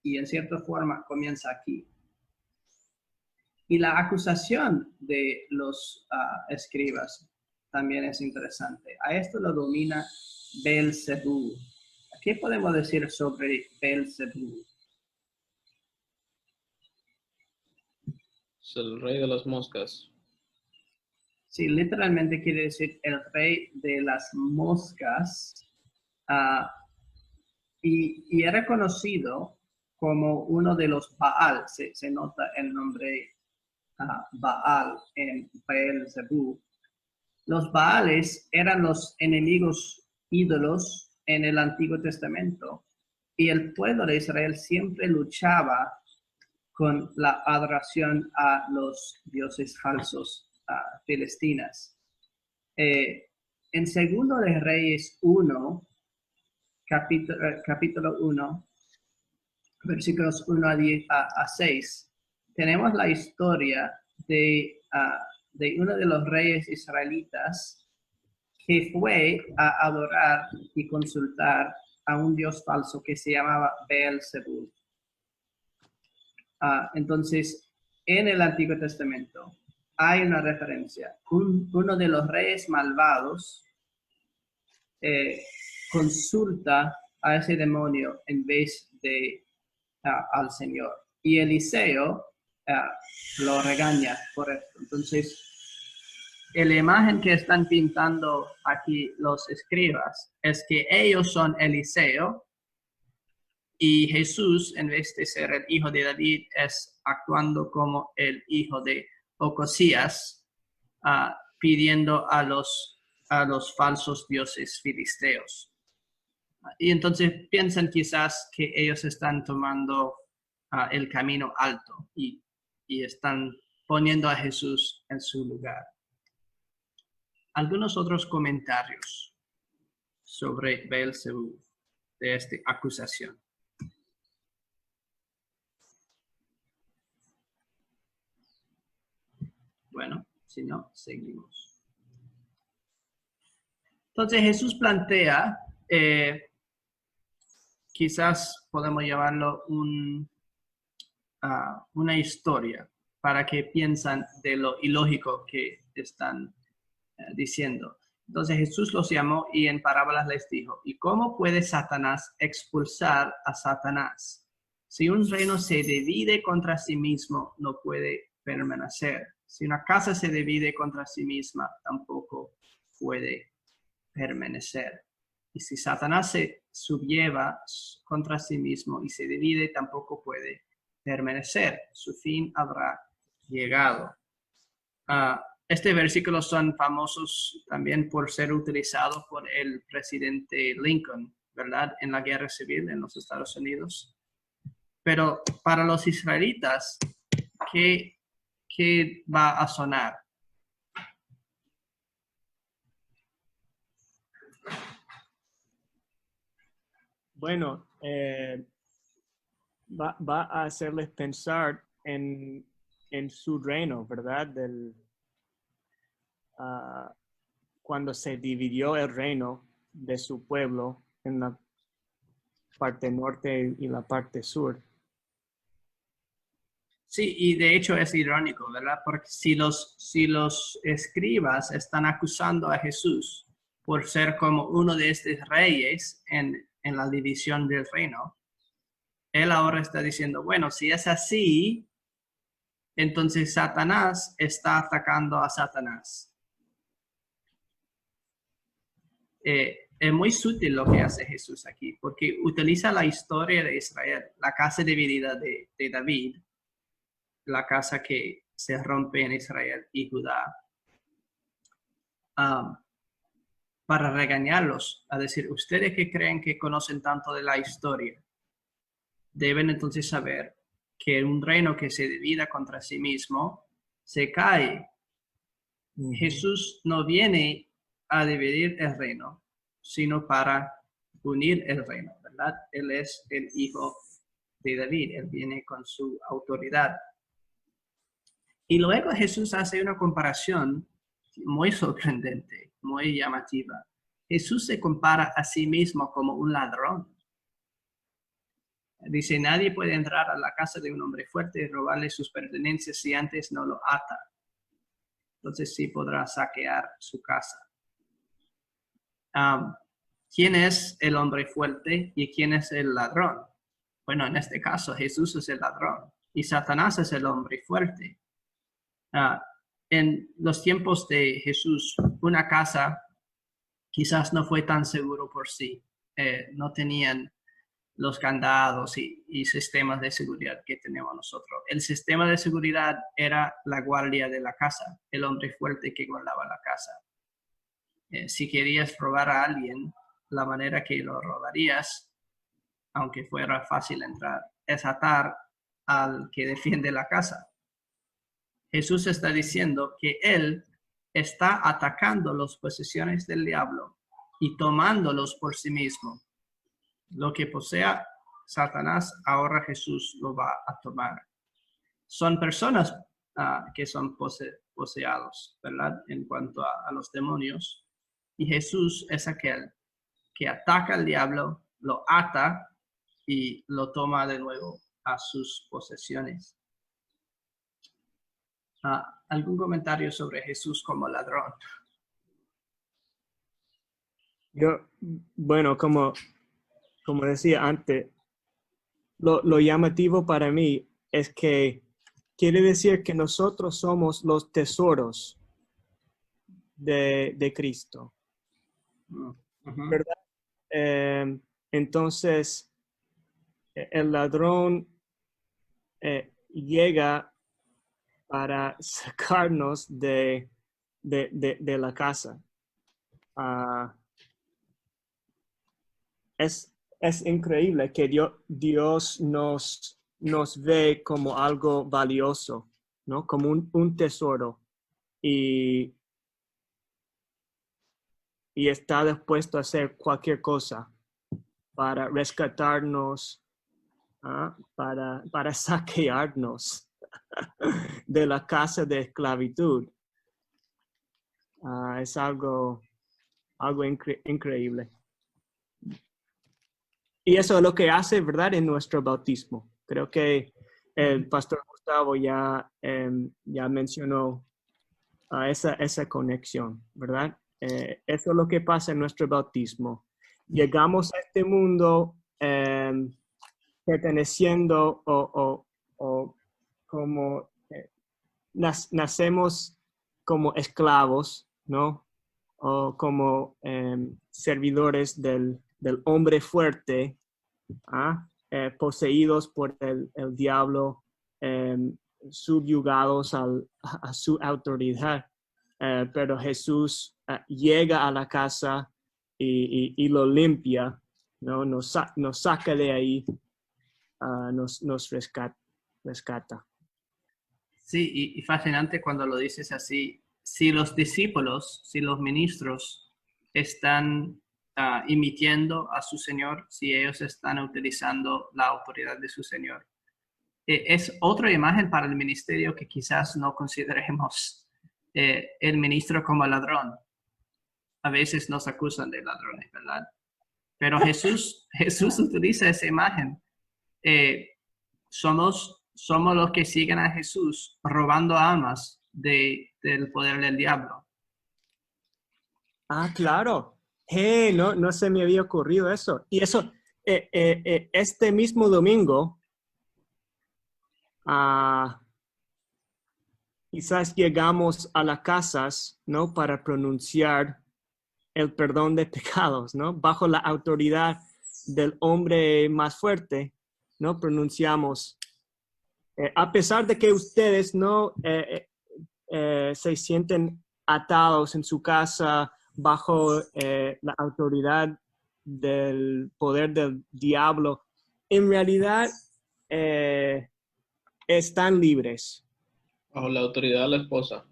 en cierta forma comienza aquí. Y la acusación de los escribas también es interesante. A esto lo domina Beelzebú. ¿Qué podemos decir sobre Beelzebú? Es el rey de las moscas. Sí, literalmente quiere decir el rey de las moscas. Y era conocido como uno de los Baal. Se nota el nombre Baal en Beelzebú. Los Baales eran los enemigos ídolos en el Antiguo Testamento y el pueblo de Israel siempre luchaba con la adoración a los dioses falsos filistinas. En Segundo de Reyes 1, capítulo 1, versículos 1 a 6, tenemos la historia de uno de los reyes israelitas que fue a adorar y consultar a un dios falso que se llamaba Beelzebub. Entonces, en el Antiguo Testamento hay una referencia. Uno de los reyes malvados consulta a ese demonio en vez de al Señor. Y Eliseo lo regaña por esto. Entonces, la imagen que están pintando aquí los escribas es que ellos son Eliseo y Jesús, en vez de ser el hijo de David, es actuando como el hijo de Ocosías, pidiendo a los falsos dioses filisteos. Y entonces piensan quizás que ellos están tomando el camino alto y están poniendo a Jesús en su lugar. Algunos otros comentarios sobre Beelzebub, de esta acusación. Bueno, si no, seguimos. Entonces Jesús plantea, quizás podemos llamarlo una historia para que piensan de lo ilógico que están diciendo. Entonces Jesús los llamó y en parábolas les dijo, ¿y cómo puede Satanás expulsar a Satanás? Si un reino se divide contra sí mismo, no puede permanecer. Si una casa se divide contra sí misma, tampoco puede permanecer. Y si Satanás se subleva contra sí mismo y se divide, tampoco puede permanecer. Su fin habrá llegado. Este versículo son famosos también por ser utilizados por el presidente Lincoln, ¿verdad? En la guerra civil en los Estados Unidos. Pero para los israelitas, ¿qué va a sonar? Bueno, va a hacerles pensar en su reino, ¿verdad? Cuando se dividió el reino de su pueblo en la parte norte y la parte sur. Sí, y de hecho es irónico, ¿verdad? Porque si los escribas están acusando a Jesús por ser como uno de estos reyes en la división del reino, él ahora está diciendo, bueno, si es así, entonces Satanás está atacando a Satanás. Es muy sutil lo que hace Jesús aquí, porque utiliza la historia de Israel, la casa dividida de David, la casa que se rompe en Israel y Judá, para regañarlos, a decir, ustedes que creen que conocen tanto de la historia, deben entonces saber que un reino que se divida contra sí mismo, se cae. Jesús no viene a dividir el reino, sino para unir el reino, ¿verdad? Él es el hijo de David, él viene con su autoridad. Y luego Jesús hace una comparación muy sorprendente, muy llamativa. Jesús se compara a sí mismo como un ladrón. Dice, nadie puede entrar a la casa de un hombre fuerte y robarle sus pertenencias si antes no lo ata. Entonces sí podrá saquear su casa. ¿Quién es el hombre fuerte y quién es el ladrón? Bueno, en este caso Jesús es el ladrón y Satanás es el hombre fuerte. En los tiempos de Jesús, una casa quizás no fue tan seguro por sí. No tenían los candados y sistemas de seguridad que tenemos nosotros. El sistema de seguridad era la guardia de la casa, el hombre fuerte que guardaba la casa. Si querías robar a alguien, la manera que lo robarías, aunque fuera fácil entrar, es atar al que defiende la casa. Jesús está diciendo que él está atacando las posesiones del diablo y tomándolos por sí mismo. Lo que posea Satanás, ahora Jesús lo va a tomar. Son personas que son poseados, ¿verdad? En cuanto a los demonios. Y Jesús es aquel que ataca al diablo, lo ata y lo toma de nuevo a sus posesiones. ¿Algún comentario sobre Jesús como ladrón? Bueno, como decía antes, lo llamativo para mí es que quiere decir que nosotros somos los tesoros de Cristo, ¿verdad? Entonces, el ladrón llega para sacarnos de la casa. Es increíble que Dios nos ve como algo valioso, ¿no? Como un tesoro. Y está dispuesto a hacer cualquier cosa para rescatarnos, para saquearnos de la casa de esclavitud. Es algo increíble. Y eso es lo que hace, ¿verdad?, en nuestro bautismo. Creo que el pastor Gustavo ya mencionó esa conexión, ¿verdad? Eso es lo que pasa en nuestro bautismo. Llegamos a este mundo perteneciendo o como nacemos como esclavos, ¿no? O como servidores del hombre fuerte, poseídos por el diablo, subyugados a su autoridad. Pero Jesús llega a la casa y lo limpia, ¿no? Nos saca de ahí, nos rescata. Sí, y fascinante cuando lo dices así. Si los discípulos, si los ministros están imitando a su Señor, si ellos están utilizando la autoridad de su Señor, es otra imagen para el ministerio que quizás no consideremos el ministro como ladrón. A veces nos acusan de ladrones, ¿verdad? Pero Jesús utiliza esa imagen. Somos los que siguen a Jesús robando almas del poder del diablo. Claro. No se me había ocurrido eso. Y eso, este mismo domingo, quizás llegamos a las casas, ¿no?, para pronunciar el perdón de pecados, ¿no? Bajo la autoridad del hombre más fuerte, ¿no? Pronunciamos. A pesar de que ustedes no se sienten atados en su casa bajo la autoridad del poder del diablo, en realidad están libres. Bajo la autoridad de la esposa.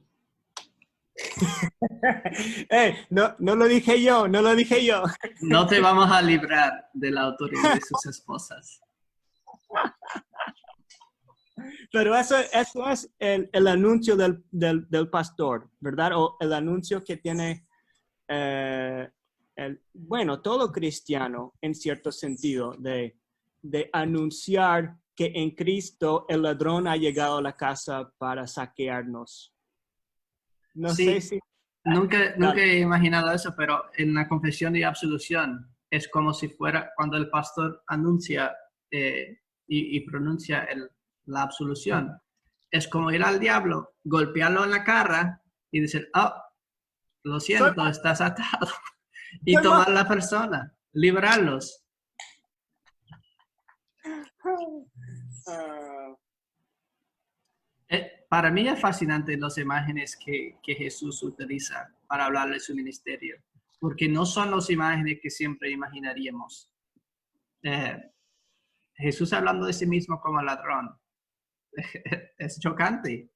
No lo dije yo. No te vamos a librar de la autoridad de sus esposas. Pero eso es el anuncio del pastor, ¿verdad? O el anuncio que tiene, todo cristiano, en cierto sentido, de anunciar que en Cristo el ladrón ha llegado a la casa para saquearnos. No sé si... Nunca he imaginado eso, pero en la confesión y absolución es como si fuera cuando el pastor anuncia y pronuncia la absolución. Es como ir al diablo, golpearlo en la cara y decir, lo siento, estás atado. Y tomar a la persona, librarlos. Para mí es fascinante las imágenes que Jesús utiliza para hablar de su ministerio, porque no son las imágenes que siempre imaginaríamos. Jesús hablando de sí mismo como ladrón es chocante,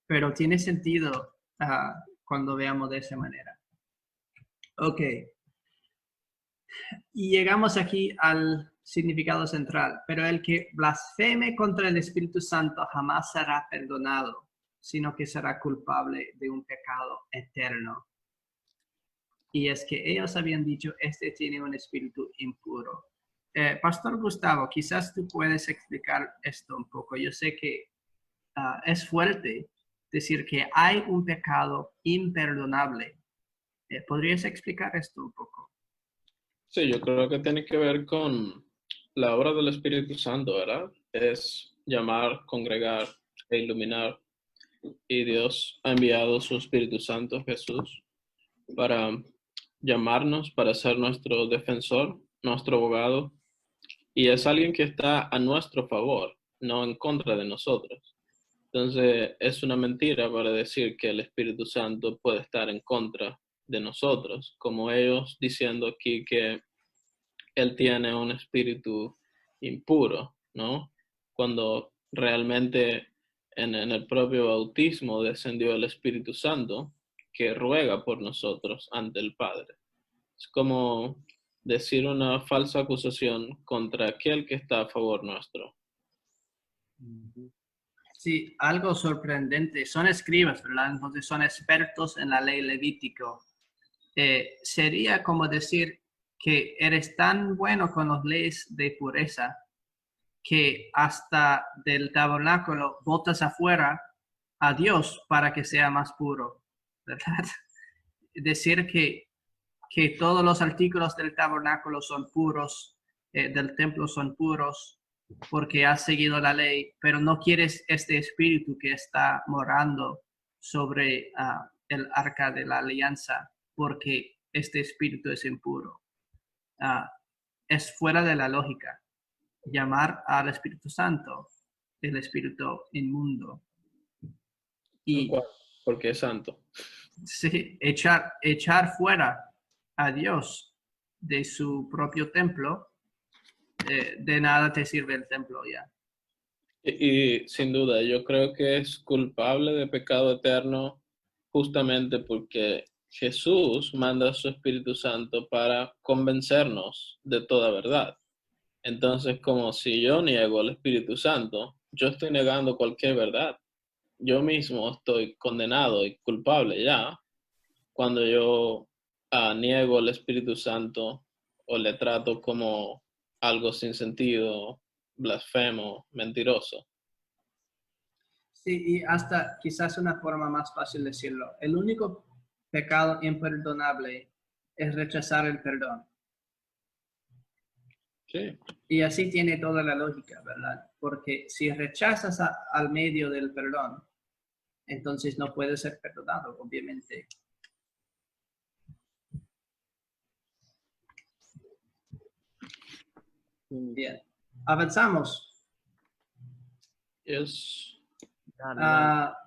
pero tiene sentido cuando veamos de esa manera. Ok. Y llegamos aquí al significado central. Pero el que blasfeme contra el Espíritu Santo jamás será perdonado, sino que será culpable de un pecado eterno. Y es que ellos habían dicho, este tiene un espíritu impuro. Pastor Gustavo, quizás tú puedes explicar esto un poco. Yo sé que es fuerte decir que hay un pecado imperdonable. ¿Podrías explicar esto un poco? Sí, yo creo que tiene que ver con la obra del Espíritu Santo, ¿verdad? Es llamar, congregar e iluminar. Y Dios ha enviado su Espíritu Santo, Jesús, para llamarnos, para ser nuestro defensor, nuestro abogado. Y es alguien que está a nuestro favor, no en contra de nosotros. Entonces, es una mentira para decir que el Espíritu Santo puede estar en contra de nosotros, como ellos diciendo aquí que Él tiene un espíritu impuro, ¿no? Cuando realmente en el propio bautismo descendió el Espíritu Santo que ruega por nosotros ante el Padre. Es como decir una falsa acusación contra aquel que está a favor nuestro. Sí, algo sorprendente. Son escribas, ¿verdad? Entonces son expertos en la ley levítico. Sería como decir que eres tan bueno con las leyes de pureza que hasta del tabernáculo botas afuera a Dios para que sea más puro, ¿verdad? Decir que todos los artículos del tabernáculo son puros, del templo son puros, porque has seguido la ley, pero no quieres este espíritu que está morando sobre el arca de la alianza, porque este espíritu es impuro. Es fuera de la lógica llamar al Espíritu Santo el espíritu inmundo. Y porque es santo. sí, echar fuera a Dios de su propio templo, de nada te sirve el templo ya. Y sin duda, yo creo que es culpable de pecado eterno justamente porque Jesús manda a su Espíritu Santo para convencernos de toda verdad. Entonces, como si yo niego al Espíritu Santo, yo estoy negando cualquier verdad. Yo mismo estoy condenado y culpable ya cuando yo niego al Espíritu Santo o le trato como algo sin sentido, blasfemo, mentiroso. Sí, y hasta quizás una forma más fácil de decirlo. El único pecado imperdonable es rechazar el perdón. Sí. Y así tiene toda la lógica, ¿verdad? Porque si rechazas al medio del perdón, entonces no puede ser perdonado, obviamente. Bien, avanzamos. Es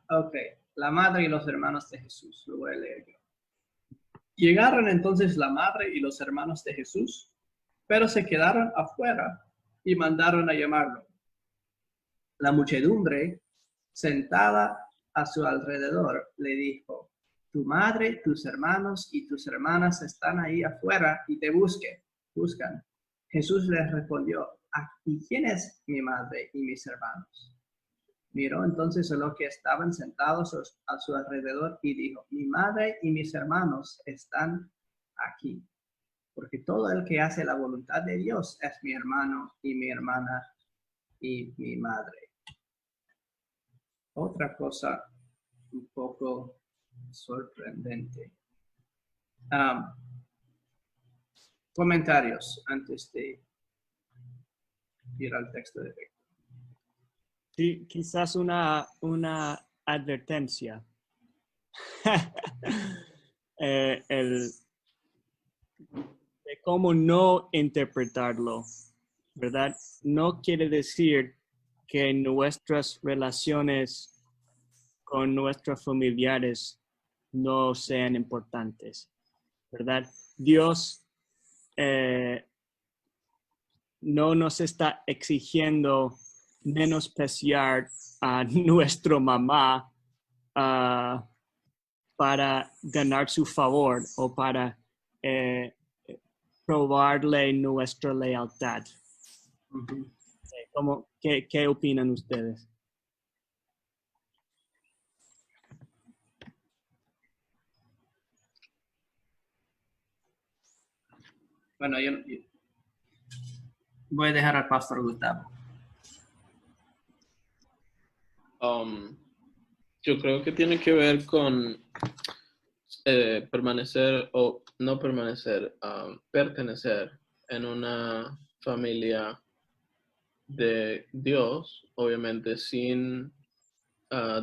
Ok, la madre y los hermanos de Jesús, lo voy a leer yo. Llegaron entonces la madre y los hermanos de Jesús, pero se quedaron afuera y mandaron a llamarlo. La muchedumbre, sentada a su alrededor, le dijo: tu madre, tus hermanos y tus hermanas están ahí afuera y te buscan. Jesús les respondió: ¿y quién es mi madre y mis hermanos? Miró entonces a los que estaban sentados a su alrededor y dijo: mi madre y mis hermanos están aquí, porque todo el que hace la voluntad de Dios es mi hermano y mi hermana y mi madre. Otra cosa un poco sorprendente. Comentarios antes de ir al texto de Víctor. Sí, quizás una advertencia. De cómo no interpretarlo, ¿verdad? No quiere decir que nuestras relaciones con nuestros familiares no sean importantes, ¿verdad? Dios no nos está exigiendo menospreciar a nuestra mamá para ganar su favor o para probarle nuestra lealtad. Ujú. ¿Qué opinan ustedes? Bueno, yo voy a dejar al pastor Gustavo. Yo creo que tiene que ver con permanecer o no permanecer, pertenecer en una familia de Dios, obviamente sin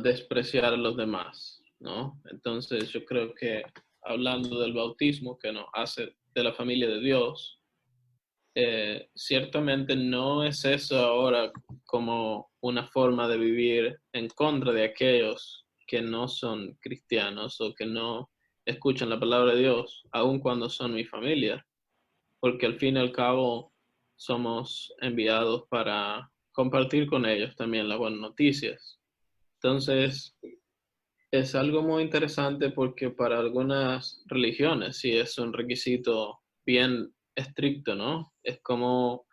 despreciar a los demás, ¿no? Entonces yo creo que hablando del bautismo que nos hace de la familia de Dios, ciertamente no es eso ahora como una forma de vivir en contra de aquellos que no son cristianos o que no escuchan la palabra de Dios, aun cuando son mi familia, porque al fin y al cabo somos enviados para compartir con ellos también las buenas noticias. Entonces, es algo muy interesante porque para algunas religiones sí es un requisito bien estricto, ¿no? Es como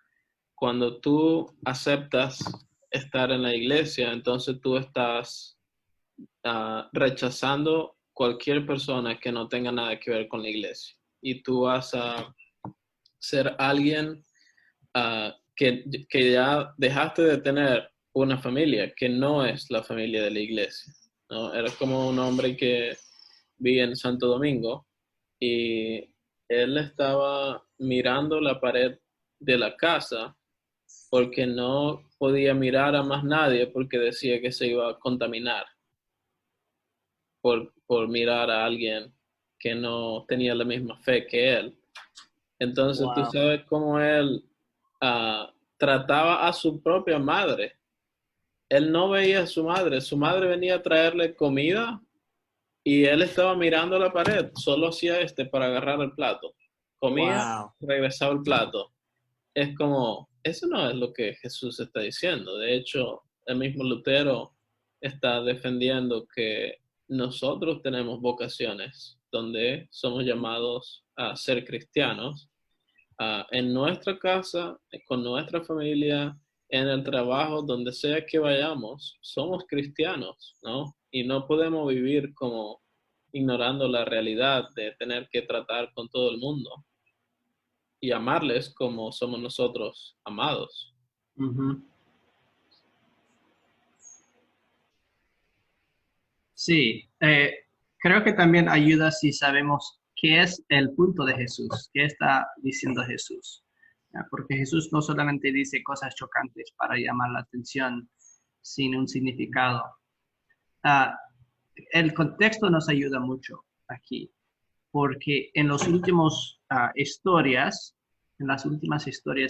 cuando tú aceptas estar en la iglesia, entonces tú estás rechazando cualquier persona que no tenga nada que ver con la iglesia. Y tú vas a ser alguien que ya dejaste de tener una familia que no es la familia de la iglesia, ¿no? Era como un hombre que vi en Santo Domingo y él estaba mirando la pared de la casa porque no podía mirar a más nadie porque decía que se iba a contaminar por mirar a alguien que no tenía la misma fe que él. Entonces tú Wow. sabes cómo él trataba a su propia madre. Él no veía a su madre venía a traerle comida y él estaba mirando la pared, solo hacía para agarrar el plato. Comía, Wow. regresaba el plato. Es como, eso no es lo que Jesús está diciendo. De hecho, el mismo Lutero está defendiendo que nosotros tenemos vocaciones donde somos llamados a ser cristianos, en nuestra casa, con nuestra familia, en el trabajo, donde sea que vayamos, somos cristianos, ¿no? Y no podemos vivir como ignorando la realidad de tener que tratar con todo el mundo y amarles como somos nosotros amados. Ujú. Sí, creo que también ayuda si sabemos qué es el punto de Jesús, qué está diciendo Jesús. ¿Ya? Porque Jesús no solamente dice cosas chocantes para llamar la atención sin un significado. Ah, el contexto nos ayuda mucho aquí, porque en las últimas historias,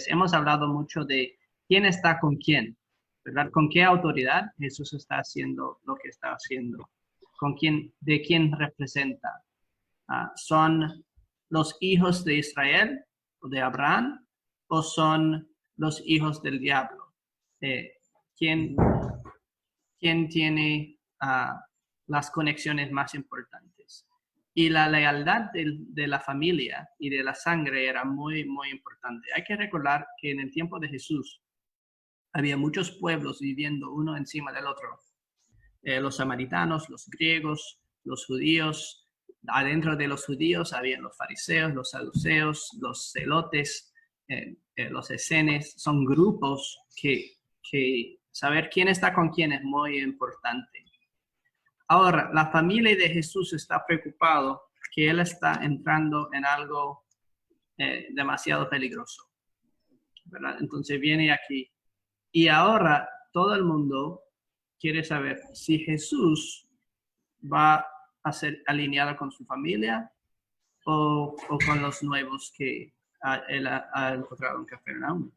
hemos hablado mucho de quién está con quién, ¿verdad? ¿Con qué autoridad Jesús está haciendo lo que está haciendo? ¿Con quién, de quién representa? ¿Son los hijos de Israel o de Abraham o son los hijos del diablo? ¿Quién, quién tiene las conexiones más importantes? Y la lealtad de la familia y de la sangre era muy, muy importante. Hay que recordar que en el tiempo de Jesús había muchos pueblos viviendo uno encima del otro. Los samaritanos, los griegos, los judíos. Adentro de los judíos había los fariseos, los saduceos, los celotes, los esenes. Son grupos que saber quién está con quién es muy importante. Ahora, la familia de Jesús está preocupado que él está entrando en algo demasiado peligroso, ¿verdad? Entonces viene aquí. Y ahora todo el mundo quiere saber si Jesús va a ser alineado con su familia o con los nuevos que él ha encontrado en Capernaum.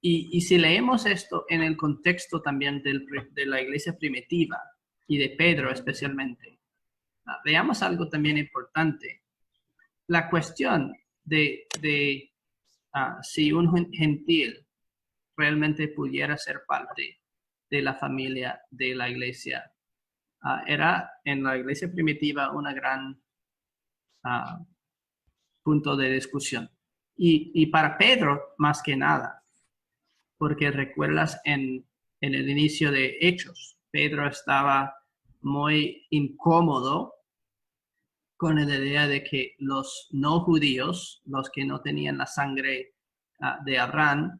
Y si leemos esto en el contexto también de la iglesia primitiva y de Pedro especialmente, veamos algo también importante. La cuestión de si un gentil realmente pudiera ser parte de la familia de la iglesia, era en la iglesia primitiva una gran punto de discusión. Y para Pedro, más que nada, porque recuerdas en el inicio de Hechos, Pedro estaba muy incómodo con la idea de que los no judíos, los que no tenían la sangre de Abraham,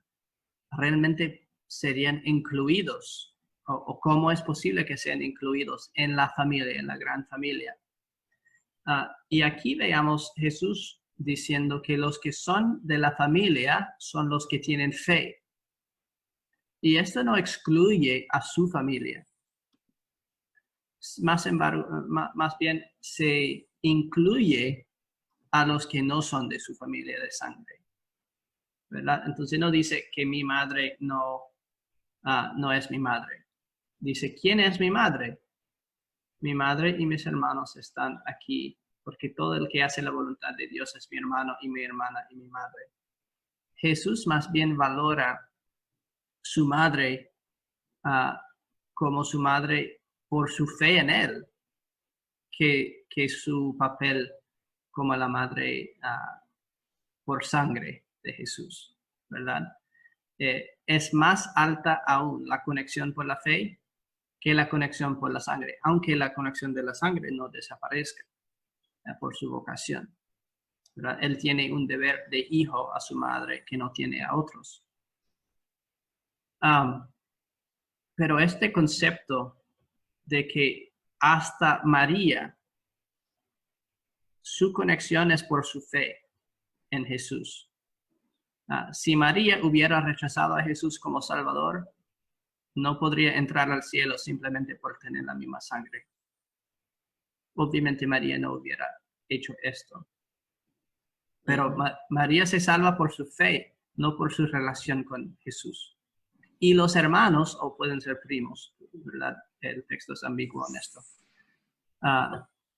realmente serían incluidos, o cómo es posible que sean incluidos en la familia, en la gran familia. Y aquí veamos Jesús diciendo que los que son de la familia son los que tienen fe. Y esto no excluye a su familia. Más bien se incluye a los que no son de su familia de sangre, ¿verdad? Entonces no dice que mi madre no es mi madre. Dice, ¿quién es mi madre? Mi madre y mis hermanos están aquí, porque todo el que hace la voluntad de Dios es mi hermano y mi hermana y mi madre. Jesús más bien valora su madre como su madre por su fe en él, que su papel como la madre por sangre de Jesús, ¿verdad? Es más alta aún la conexión por la fe que la conexión por la sangre, aunque la conexión de la sangre no desaparezca por su vocación, ¿verdad? Él tiene un deber de hijo a su madre que no tiene a otros. Pero este concepto de que hasta María, su conexión es por su fe en Jesús. Si María hubiera rechazado a Jesús como Salvador, no podría entrar al cielo simplemente por tener la misma sangre. Obviamente María no hubiera hecho esto. Pero María se salva por su fe, no por su relación con Jesús. Y los hermanos, o pueden ser primos, ¿verdad? El texto es ambiguo en esto.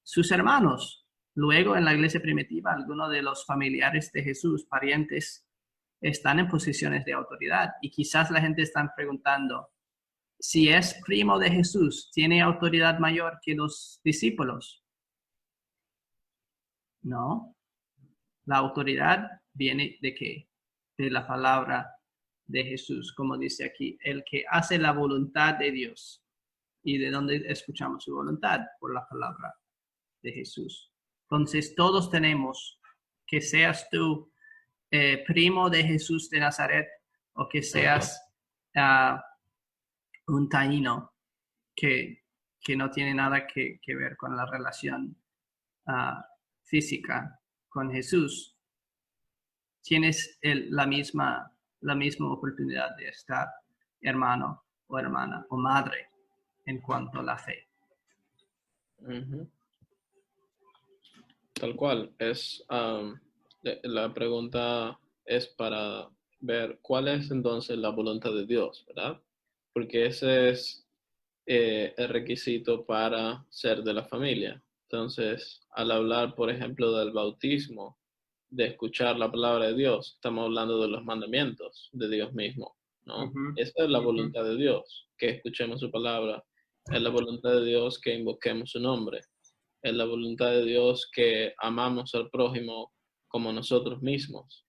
Sus hermanos, luego en la iglesia primitiva, algunos de los familiares de Jesús, parientes, están en posiciones de autoridad. Y quizás la gente está preguntando, si es primo de Jesús, ¿tiene autoridad mayor que los discípulos? No. La autoridad viene ¿de qué? De la palabra de Jesús, como dice aquí, el que hace la voluntad de Dios. ¿Y de dónde escuchamos su voluntad? Por la palabra de Jesús. Entonces, todos tenemos, que seas tú primo de Jesús de Nazaret o que seas un taíno que no tiene nada que ver con la relación física con Jesús, tienes la misma oportunidad de estar hermano o hermana o madre en cuanto a la fe. Tal cual. La pregunta es para ver cuál es entonces la voluntad de Dios, ¿verdad? Porque ese es el requisito para ser de la familia. Entonces, al hablar, por ejemplo, del bautismo, de escuchar la palabra de Dios, estamos hablando de los mandamientos de Dios mismo, ¿no? Esa es la voluntad de Dios, que escuchemos su palabra. Es la voluntad de Dios que invoquemos su nombre. Es la voluntad de Dios que amamos al prójimo como nosotros mismos.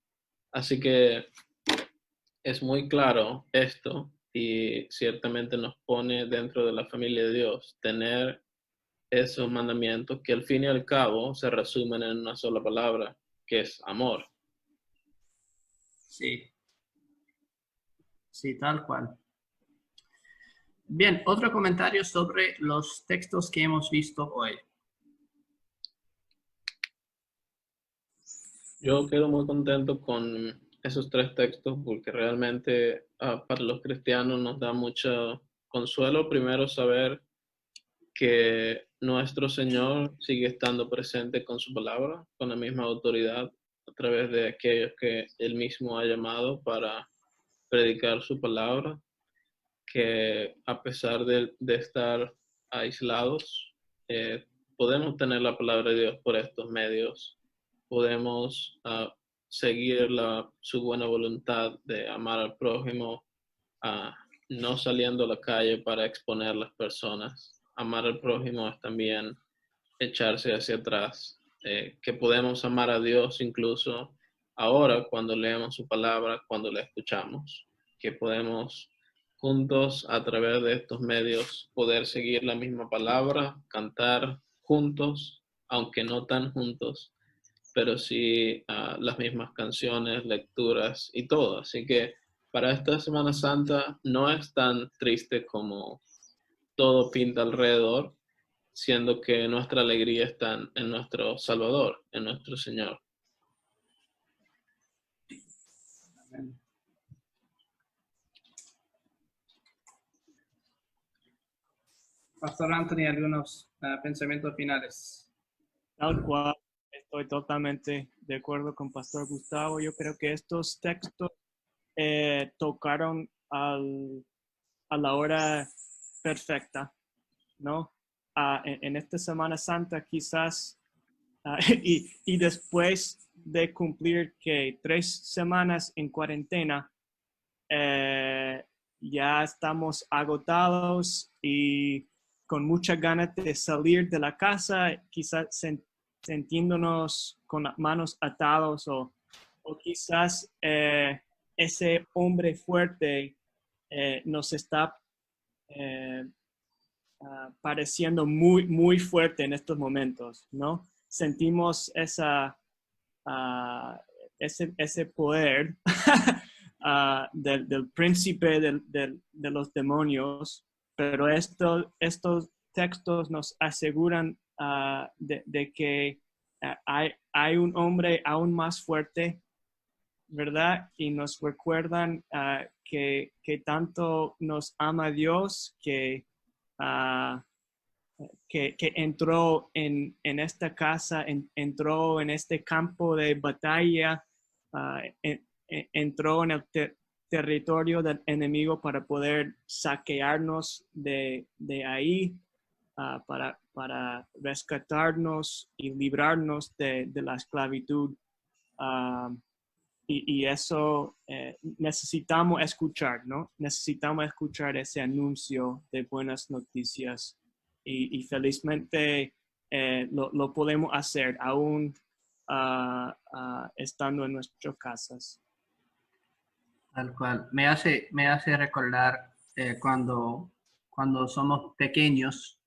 Así que es muy claro esto y ciertamente nos pone dentro de la familia de Dios tener esos mandamientos que al fin y al cabo se resumen en una sola palabra, que es amor. Sí. Sí, tal cual. Bien, otro comentario sobre los textos que hemos visto hoy. Yo quedo muy contento con esos tres textos porque realmente para los cristianos nos da mucho consuelo primero saber que nuestro Señor sigue estando presente con su palabra, con la misma autoridad a través de aquellos que Él mismo ha llamado para predicar su palabra, que a pesar de estar aislados, podemos tener la palabra de Dios por estos medios, podemos seguir su buena voluntad de amar al prójimo, no saliendo a la calle para exponer a las personas. Amar al prójimo es también echarse hacia atrás, que podemos amar a Dios incluso ahora cuando leemos su palabra, cuando la escuchamos, que podemos juntos a través de estos medios poder seguir la misma palabra, cantar juntos, aunque no tan juntos, pero sí las mismas canciones, lecturas y todo. Así que para esta Semana Santa no es tan triste como todo pinta alrededor, siendo que nuestra alegría está en nuestro Salvador, en nuestro Señor. Pastor Anthony, algunos pensamientos finales. Tal cual, estoy totalmente de acuerdo con Pastor Gustavo. Yo creo que estos textos tocaron a la hora perfecta, ¿no? En esta Semana Santa quizás, y después de cumplir que 3 semanas en cuarentena, ya estamos agotados y con muchas ganas de salir de la casa, quizás sintiéndonos con las manos atados o quizás ese hombre fuerte nos está pareciendo muy, muy fuerte en estos momentos, ¿no? Sentimos ese poder del príncipe de los demonios, pero estos textos nos aseguran de que hay un hombre aún más fuerte, ¿verdad? Y nos recuerdan que tanto nos ama Dios que entró en esta casa, entró en este campo de batalla, entró en el territorio del enemigo para poder saquearnos de ahí, para rescatarnos y librarnos de la esclavitud. Y eso necesitamos escuchar, ¿no? Necesitamos escuchar ese anuncio de buenas noticias. Y felizmente lo podemos hacer aún estando en nuestras casas. Tal cual. Me hace recordar cuando somos pequeños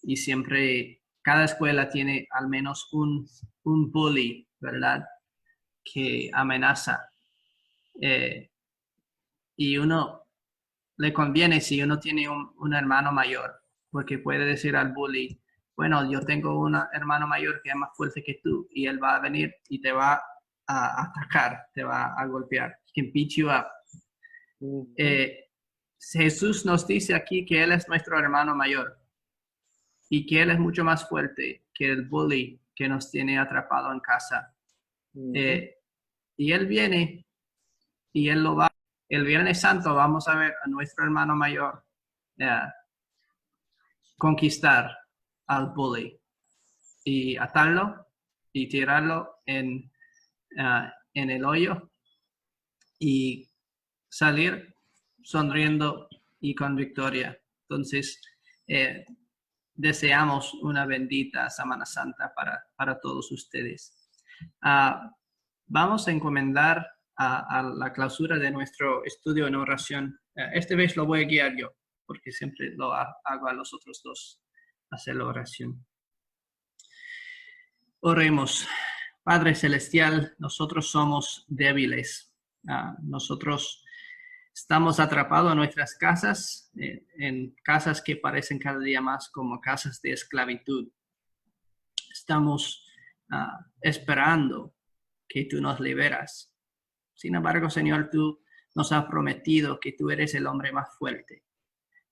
y siempre cada escuela tiene al menos un bully, ¿verdad? Que amenaza. Y uno le conviene si uno tiene un hermano mayor, porque puede decir al bully, bueno, yo tengo un hermano mayor que es más fuerte que tú y él va a venir y te va a atacar, te va a golpear. He can beat you up. Jesús nos dice aquí que Él es nuestro hermano mayor y que Él es mucho más fuerte que el bully que nos tiene atrapado en casa. Y Él viene y Él lo va. El Viernes Santo vamos a ver a nuestro hermano mayor conquistar al bully y atarlo y tirarlo en el hoyo y salir sonriendo y con victoria. Entonces, deseamos una bendita Semana Santa para todos ustedes. Vamos a encomendar a la clausura de nuestro estudio en oración. Esta vez lo voy a guiar yo, porque siempre lo hago a los otros dos hacer la oración. Oremos. Padre Celestial, nosotros somos débiles. Nosotros estamos atrapados en nuestras casas, en casas que parecen cada día más como casas de esclavitud. Estamos esperando que tú nos liberas. Sin embargo, Señor, tú nos has prometido que tú eres el hombre más fuerte,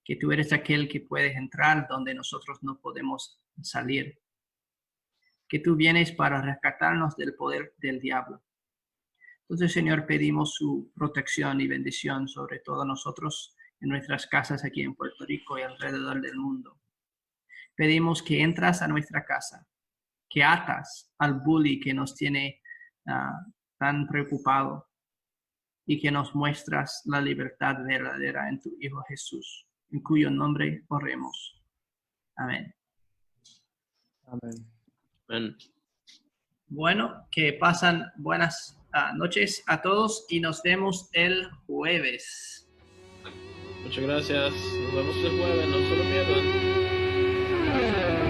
que tú eres aquel que puedes entrar donde nosotros no podemos salir, que tú vienes para rescatarnos del poder del diablo. Entonces, Señor, pedimos su protección y bendición sobre todos nosotros en nuestras casas aquí en Puerto Rico y alrededor del mundo. Pedimos que entras a nuestra casa, que atas al bully que nos tiene tan preocupado y que nos muestras la libertad verdadera en tu Hijo Jesús, en cuyo nombre oremos. Amén. Amén. Amén. Bueno, que pasan buenas noches a todos y nos vemos el jueves. Muchas gracias. Nos vemos el jueves. No se lo pierdan.